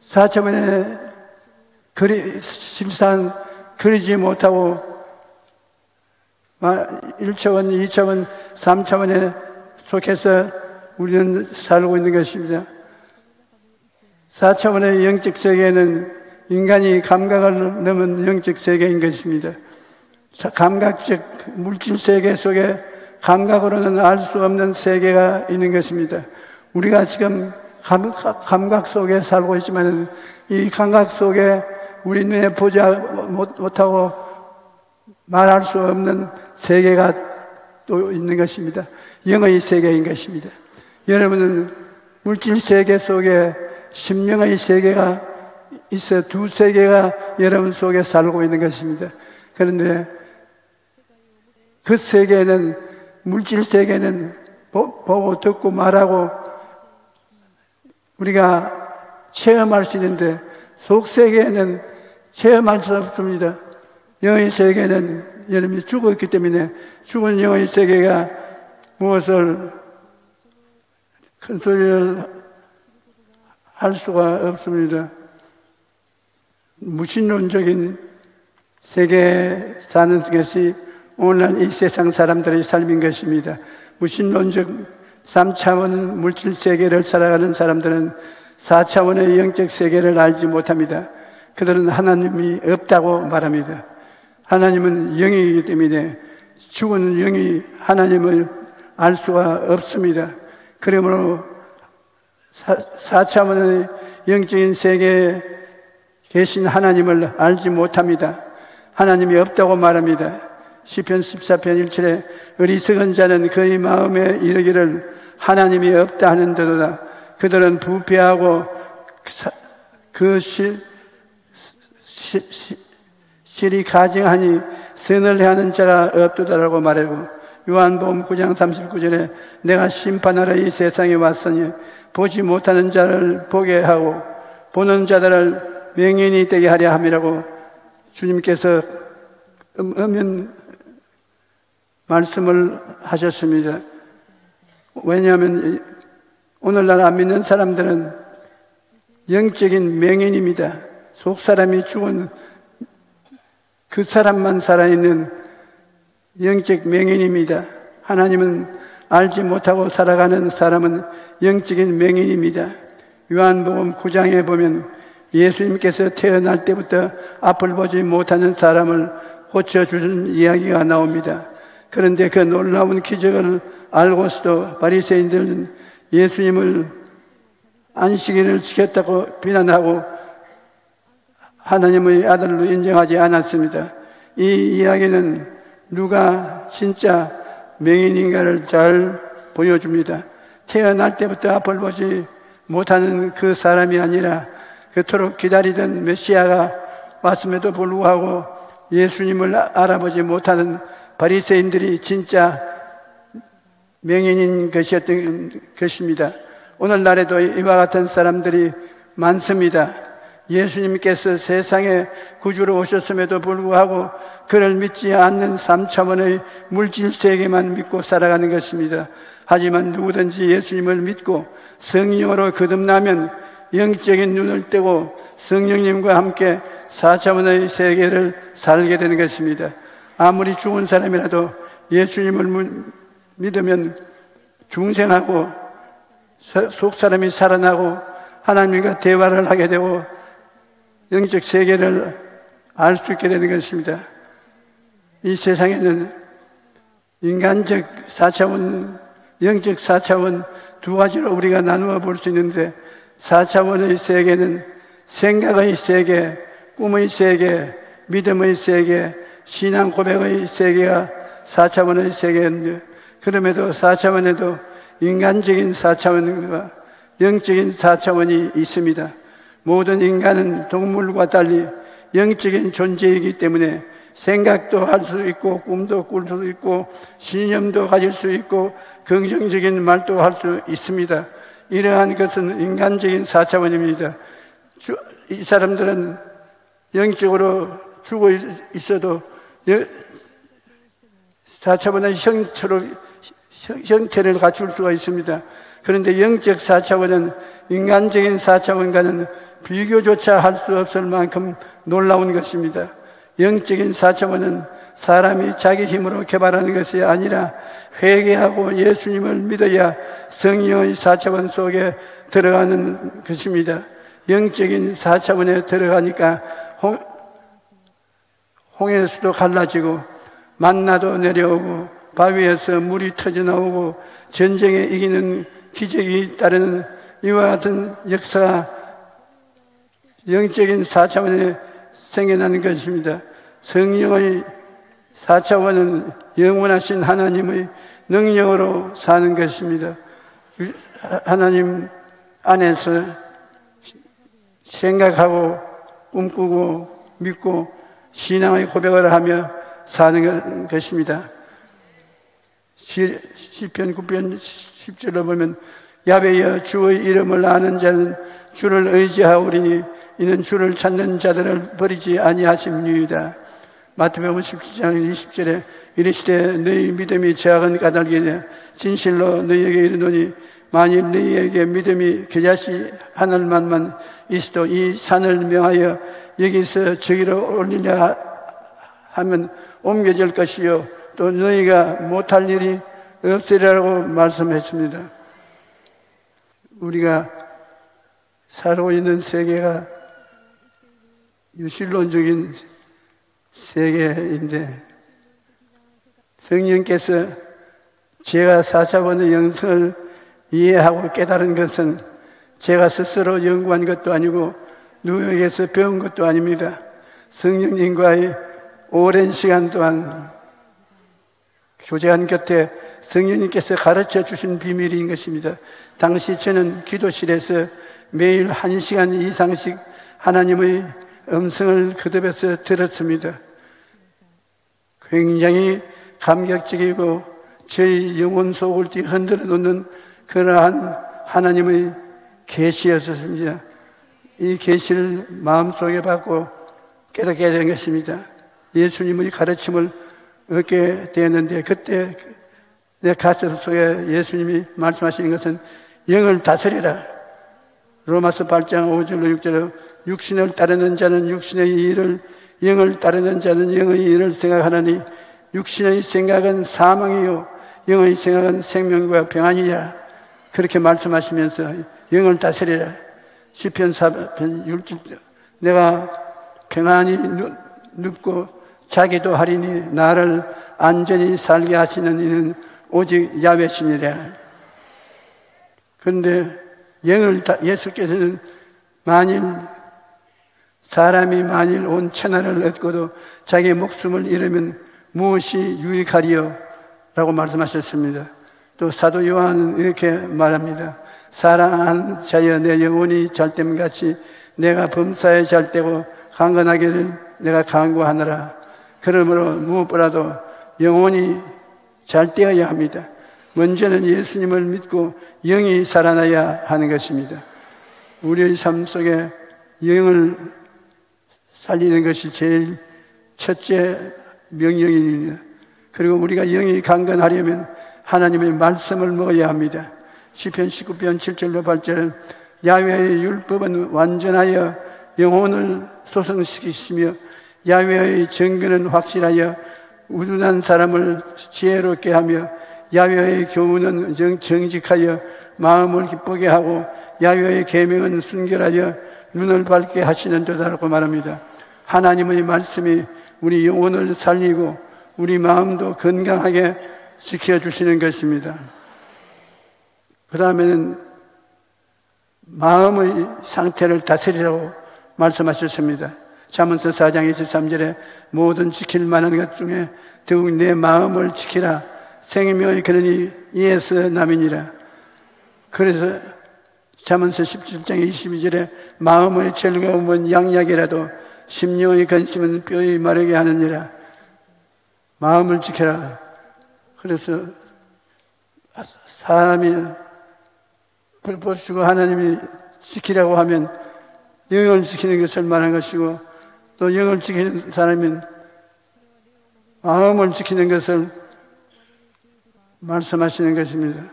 R: 4차원의 실상 그리지 못하고 1차원, 2차원, 3차원에 속해서 우리는 살고 있는 것입니다. 4차원의 영적 세계는 인간이 감각을 넘은 영적 세계인 것입니다. 감각적 물질 세계 속에 감각으로는 알 수 없는 세계가 있는 것입니다. 우리가 지금 감각 속에 살고 있지만 이 감각 속에 우리 눈에 보지 못하고 말할 수 없는 세계가 또 있는 것입니다. 영의 세계인 것입니다. 여러분은 물질 세계 속에 심령의 세계가 있어 두 세계가 여러분 속에 살고 있는 것입니다. 그런데 그 세계는 물질 세계는 보고 듣고 말하고 우리가 체험할 수 있는데 속 세계는 체험할 수 없습니다. 영의 세계는 여러분이 죽었기 때문에 죽은 영의 세계가 무엇을 큰 소리를 할 수가 없습니다. 무신론적인 세계에 사는 것이 오늘날 이 세상 사람들의 삶인 것입니다. 무신론적 3차원 물질 세계를 살아가는 사람들은 4차원의 영적 세계를 알지 못합니다. 그들은 하나님이 없다고 말합니다. 하나님은 영이기 때문에 죽은 영이 하나님을 알 수가 없습니다. 그러므로 4차원의 영적인 세계에 계신 하나님을 알지 못합니다. 하나님이 없다고 말합니다. 시편 14편 1절에 어리석은 자는 그의 마음에 이르기를 하나님이 없다 하는데도다. 그들은 부패하고 그 실이 가증하니 선을 행하는 자가 없도다라고 말하고, 요한복음 9장 39절에 내가 심판하러 이 세상에 왔으니 보지 못하는 자를 보게 하고 보는 자들을 맹인이 되게 하려 함이라고 주님께서 엄연 말씀을 하셨습니다. 왜냐하면 오늘날 안 믿는 사람들은 영적인 맹인입니다. 속 사람이 죽은 그 사람만 살아있는 영적 맹인입니다. 하나님은 알지 못하고 살아가는 사람은 영적인 맹인입니다. 요한복음 9장에 보면 예수님께서 태어날 때부터 앞을 보지 못하는 사람을 고쳐주신 이야기가 나옵니다. 그런데 그 놀라운 기적을 알고서도 바리새인들은 예수님을 안식일을 지켰다고 비난하고 하나님의 아들로 인정하지 않았습니다. 이 이야기는 누가 진짜 맹인인가를 잘 보여줍니다. 태어날 때부터 앞을 보지 못하는 그 사람이 아니라 그토록 기다리던 메시아가 왔음에도 불구하고 예수님을 알아보지 못하는 바리새인들이 진짜 맹인인 것이었던 것입니다. 오늘날에도 이와 같은 사람들이 많습니다. 예수님께서 세상에 구주로 오셨음에도 불구하고 그를 믿지 않는 3차원의 물질 세계만 믿고 살아가는 것입니다. 하지만 누구든지 예수님을 믿고 성령으로 거듭나면 영적인 눈을 떼고 성령님과 함께 4차원의 세계를 살게 되는 것입니다. 아무리 죽은 사람이라도 예수님을 믿으면 중생하고 속 사람이 살아나고 하나님과 대화를 하게 되고 영적 세계를 알 수 있게 되는 것입니다. 이 세상에는 인간적 4차원, 영적 4차원 두 가지로 우리가 나누어 볼 수 있는데 4차원의 세계는 생각의 세계, 꿈의 세계, 믿음의 세계, 신앙 고백의 세계가 4차원의 세계인데 그럼에도 4차원에도 인간적인 4차원과 영적인 4차원이 있습니다. 모든 인간은 동물과 달리 영적인 존재이기 때문에 생각도 할 수 있고 꿈도 꿀 수 있고 신념도 가질 수 있고 긍정적인 말도 할 수 있습니다. 이러한 것은 인간적인 4차원입니다. 이 사람들은 영적으로 죽어 있어도 4차원의 형체를 갖출 수가 있습니다. 그런데 영적 4차원은 인간적인 4차원과는 비교조차 할 수 없을 만큼 놀라운 것입니다. 영적인 4차원은 사람이 자기 힘으로 개발하는 것이 아니라 회개하고 예수님을 믿어야 성령의 4차원 속에 들어가는 것입니다. 영적인 4차원에 들어가니까 홍해수도 갈라지고 만나도 내려오고 바위에서 물이 터져나오고 전쟁에 이기는 기적이 따르는 이와 같은 역사가 영적인 4차원에 생겨나는 것입니다. 성령의 4차원은 영원하신 하나님의 능력으로 사는 것입니다. 하나님 안에서 생각하고 꿈꾸고 믿고 신앙의 고백을 하며 사는 것입니다. 시편 9편 10절로 보면 야훼여 주의 이름을 아는 자는 주를 의지하오리니 이는 주를 찾는 자들을 버리지 아니하심니이다. 마태복음 17장 20절에 이르시되 너희 믿음이 제약은 까닭이냐 진실로 너희에게 이르노니 만일 너희에게 믿음이 겨자씨 하늘만만 있어도 이 산을 명하여 여기서 저기로 올리려 하면 옮겨질 것이요 또 너희가 못할 일이 없으리라고 말씀했습니다. 우리가 살고 있는 세계가 유실론적인 세계인데 성령께서 제가 4차원의 영성을 이해하고 깨달은 것은 제가 스스로 연구한 것도 아니고 누구에게서 배운 것도 아닙니다. 성령님과의 오랜 시간 동안 교제한 곁에 성령님께서 가르쳐 주신 비밀인 것입니다. 당시 저는 기도실에서 매일 1시간 이상씩 하나님의 음성을 거듭해서 들었습니다. 굉장히 감격적이고 저희 영혼 속을 흔들어 놓는 그러한 하나님의 계시였습니다. 이 계시를 마음속에 받고 깨닫게 된 것입니다. 예수님의 가르침을 얻게 되었는데 그때 내 가슴 속에 예수님이 말씀하시는 것은 영을 다스리라. 로마서 8장 5절로 6절로 육신을 따르는 자는 육신의 일을, 영을 따르는 자는 영의 일을 생각하나니 육신의 생각은 사망이요 영의 생각은 생명과 평안이라. 그렇게 말씀하시면서 영을 다스리라. 시편 4편 6절 내가 평안히 눕고 자기도 하리니 나를 안전히 살게 하시는 이는 오직 야훼시니라. 그런데 예수께서는 사람이 만일 온 천하를 얻고도 자기 목숨을 잃으면 무엇이 유익하리요? 라고 말씀하셨습니다. 또 사도 요한은 이렇게 말합니다. 사랑하는 자여 내 영혼이 잘됨같이 내가 범사에 잘되고 강건하기를 내가 간구하노라. 그러므로 무엇보다도 영혼이 잘되어야 합니다. 먼저는 예수님을 믿고 영이 살아나야 하는 것입니다. 우리의 삶 속에 영을 살리는 것이 제일 첫째 명령입니다. 그리고 우리가 영이 강건하려면 하나님의 말씀을 먹어야 합니다. 시편 19편 7절로 8절은 야훼의 율법은 완전하여 영혼을 소성시키시며 야훼의 정근은 확실하여 우둔한 사람을 지혜롭게 하며 야훼의 교훈은 정직하여 마음을 기쁘게 하고 야훼의 계명은 순결하여 눈을 밝게 하시는 도다라고 말합니다. 하나님의 말씀이 우리 영혼을 살리고 우리 마음도 건강하게 지켜주시는 것입니다. 그 다음에는 마음의 상태를 다스리라고 말씀하셨습니다. 잠언서 4장 23절에 모든 지킬 만한 것 중에 더욱 내 마음을 지키라. 생명이 그러니 이에서 남이니라. 그래서 잠언서 17장 22절에 마음의 즐거움은 양약이라도 심령의 근심은 뼈에 마르게 하느니라. 마음을 지켜라. 그래서 사람이 불보시고 하나님이 지키라고 하면 영을 지키는 것을 말한 것이고 또 영을 지키는 사람은 마음을 지키는 것을 말씀하시는 것입니다.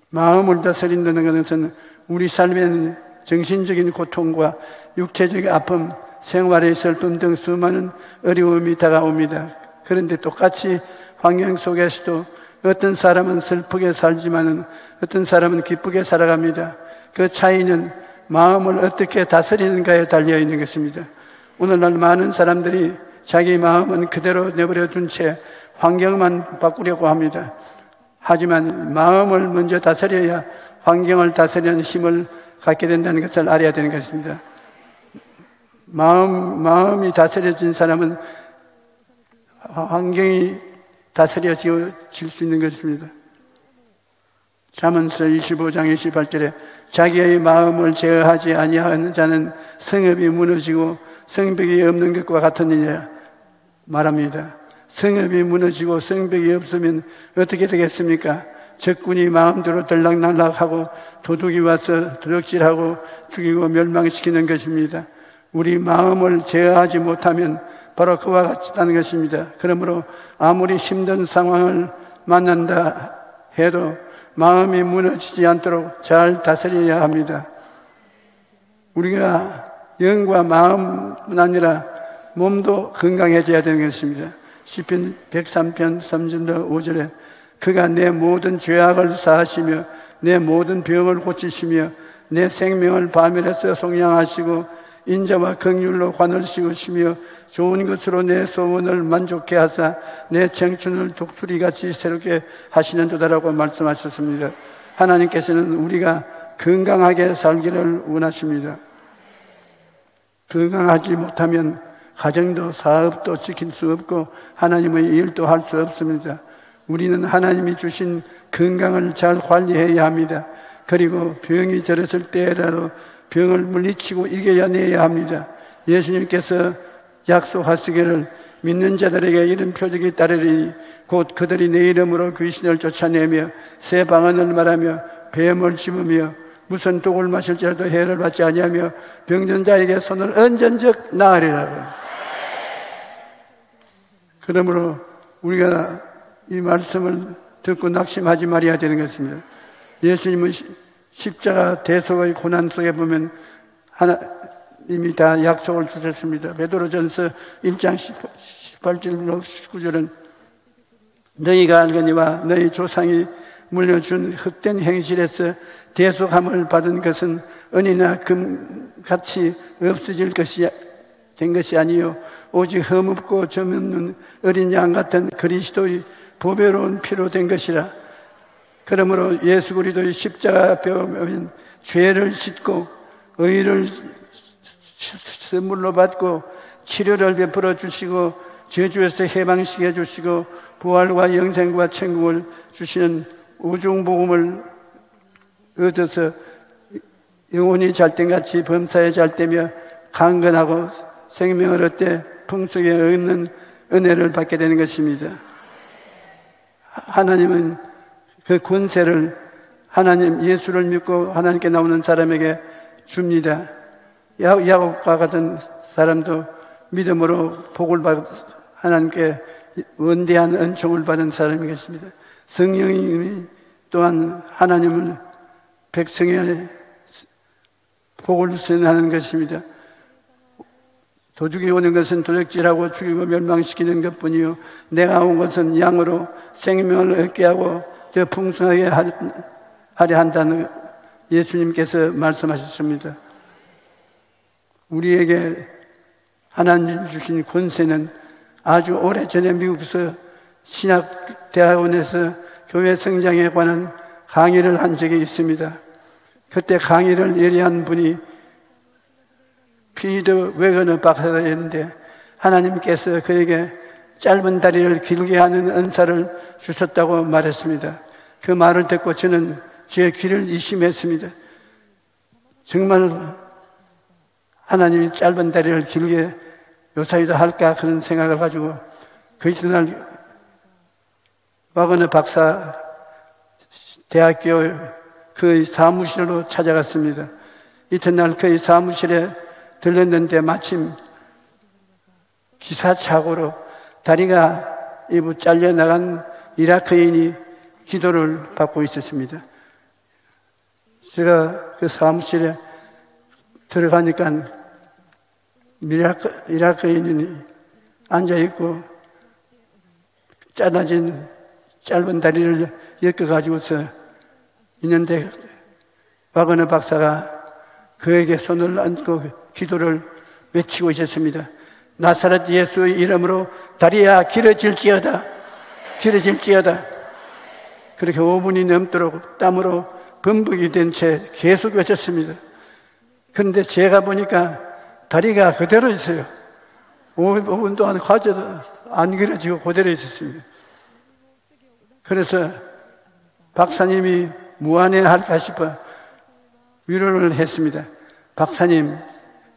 R: 마음을 다스린다는 것은 우리 삶에는 정신적인 고통과 육체적인 아픔, 생활의 슬픔 등 수많은 어려움이 다가옵니다. 그런데 똑같이 환경 속에서도 어떤 사람은 슬프게 살지만은 어떤 사람은 기쁘게 살아갑니다. 그 차이는 마음을 어떻게 다스리는가에 달려 있는 것입니다. 오늘날 많은 사람들이 자기 마음은 그대로 내버려 둔 채 환경만 바꾸려고 합니다. 하지만 마음을 먼저 다스려야 환경을 다스리는 힘을 갖게 된다는 것을 알아야 되는 것입니다. 마음이 다스려진 사람은 환경이 다스려질 수 있는 것입니다. 잠언서 25장 28절에 자기의 마음을 제어하지 아니하는 자는 성읍이 무너지고 성벽이 없는 것과 같으니라 말합니다. 성읍이 무너지고 성벽이 없으면 어떻게 되겠습니까? 적군이 마음대로 들락날락하고 도둑이 와서 도둑질하고 죽이고 멸망시키는 것입니다. 우리 마음을 제어하지 못하면 바로 그와 같다는 것입니다. 그러므로 아무리 힘든 상황을 만난다 해도 마음이 무너지지 않도록 잘 다스려야 합니다. 우리가 영과 마음뿐 아니라 몸도 건강해져야 되는 것입니다. 시편 103편 3절 5절에 그가 내 모든 죄악을 사하시며 내 모든 병을 고치시며 내 생명을 밤일에서 속량하시고 인자와 긍휼로 관을 씌우시며 좋은 것으로 내 소원을 만족케 하사 내 청춘을 독수리같이 새롭게 하시는도다라고 말씀하셨습니다. 하나님께서는 우리가 건강하게 살기를 원하십니다. 건강하지 못하면 가정도 사업도 지킬 수 없고 하나님의 일도 할 수 없습니다. 우리는 하나님이 주신 건강을 잘 관리해야 합니다. 그리고 병이 들었을 때라도 병을 물리치고 이겨내야 합니다. 예수님께서 약속하시기를 믿는 자들에게 이런 표적이 따르리니 곧 그들이 내 이름으로 귀신을 쫓아내며 새 방언을 말하며 뱀을 씹으며 무슨 독을 마실지라도 해를 받지 아니하며 병든 자에게 손을 얹은즉 나으리라고. 그러므로 우리가 이 말씀을 듣고 낙심하지 말아야 되는 것입니다. 예수님은 십자가 대속의 고난 속에 보면 하나님이 다 약속을 주셨습니다. 베드로전서 1장 18절 19절은 너희가 알거니와 너희 조상이 물려준 헛된 행실에서 대속함을 받은 것은 은이나 금같이 없어질 된 것이 아니요 오직 흠없고 점없는 어린 양 같은 그리스도의 보배로운 피로 된 것이라. 그러므로 예수 그리스도의 십자가 뼈면 죄를 씻고 의를 선물로 받고 치료를 베풀어 주시고 저주에서 해방시켜 주시고 부활과 영생과 천국을 주시는 우중복음을 얻어서 영혼이 잘된같이 범사에 잘되며 강건하고 생명을 얻되 풍속에 얻는 은혜를 받게 되는 것입니다. 하나님은 그 권세를 하나님 예수를 믿고 하나님께 나오는 사람에게 줍니다. 야곱과 같은 사람도 믿음으로 복을 받고 하나님께 원대한 은총을 받은 사람이겠습니다. 성령이 또한 하나님을 백성의 복을 선하는 것입니다. 도둑이 오는 것은 도적질하고 죽이고 멸망시키는 것뿐이요 내가 온 것은 양으로 생명을 얻게 하고 더 풍성하게 하려 한다는 예수님께서 말씀하셨습니다. 우리에게 하나님 주신 권세는 아주 오래전에 미국에서 신학대학원에서 교회 성장에 관한 강의를 한 적이 있습니다. 그때 강의를 예리한 분이 피더 웨거너 박사였는데 하나님께서 그에게 짧은 다리를 길게 하는 은사를 주셨다고 말했습니다. 그 말을 듣고 저는 제 귀를 의심했습니다. 정말 하나님이 짧은 다리를 길게 요사이도 할까 그런 생각을 가지고 그 이튿날 와거너 박사 대학교 그 사무실로 찾아갔습니다. 이튿날 그 사무실에 들렸는데 마침 기사착오로 다리가 일부 잘려나간 이라크인이 기도를 받고 있었습니다. 제가 그 사무실에 들어가니까 이라크인이 앉아있고 잘라진 짧은 다리를 엮어가지고서 있는데 와거너 박사가 그에게 손을 얹고 기도를 외치고 있었습니다. 나사렛 예수의 이름으로 다리야 길어질지어다. 길어질지어다. 그렇게 5분이 넘도록 땀으로 범벅이 된 채 계속 외쳤습니다. 그런데 제가 보니까 다리가 그대로 있어요. 5분 동안 화져도 안 길어지고 그대로 있었습니다. 그래서 박사님이 무안해할까 싶어 위로를 했습니다. 박사님,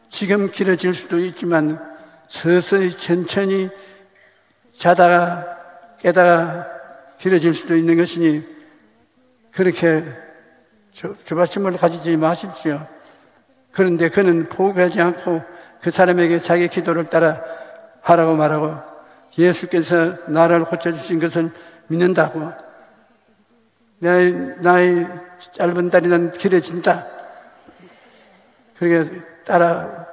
R: 지금 길어질 수도 있지만 서서히 천천히 자다가 깨다가 길어질 수도 있는 것이니 그렇게 조바심을 가지지 마십시오. 그런데 그는 포기하지 않고 그 사람에게 자기 기도를 따라 하라고 말하고 예수께서 나를 고쳐주신 것을 믿는다고 나의 짧은 다리는 길어진다. 그렇게 따라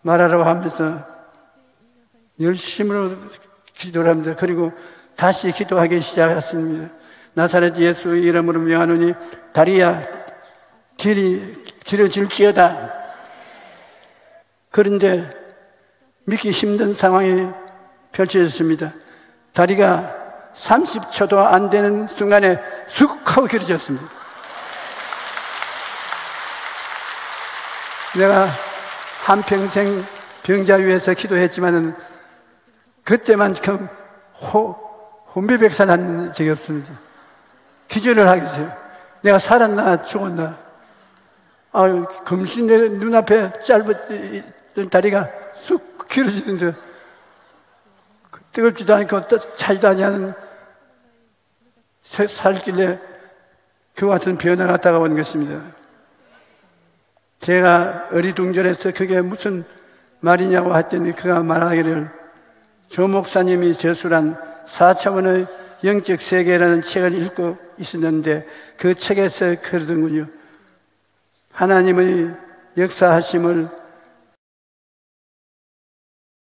R: 말하라고 하면서 열심으로 기도를 합니다. 그리고 다시 기도하기 시작했습니다. 나사렛 예수의 이름으로 명하노니 다리야 길이 길어질지어다. 그런데 믿기 힘든 상황이 펼쳐졌습니다. 다리가 30초도 안 되는 순간에 쑥 하고 길어졌습니다. 내가 한평생 병자 위에서 기도했지만은 그때만큼 혼비백산한 적이 없습니다. 기절을 하겠어요. 내가 살았나 죽었나. 금시 내 눈앞에 짧았던 다리가 쑥 길어지는데 뜨겁지도 않고 차지도 아니하는 살길래 그와 같은 변화가 다가온 것입니다. 제가 어리둥절해서 그게 무슨 말이냐고 했더니 그가 말하기를 조 목사님이 저술한 4차원의 영적 세계라는 책을 읽고 있었는데 그 책에서 그러더군요. 하나님의 역사하심을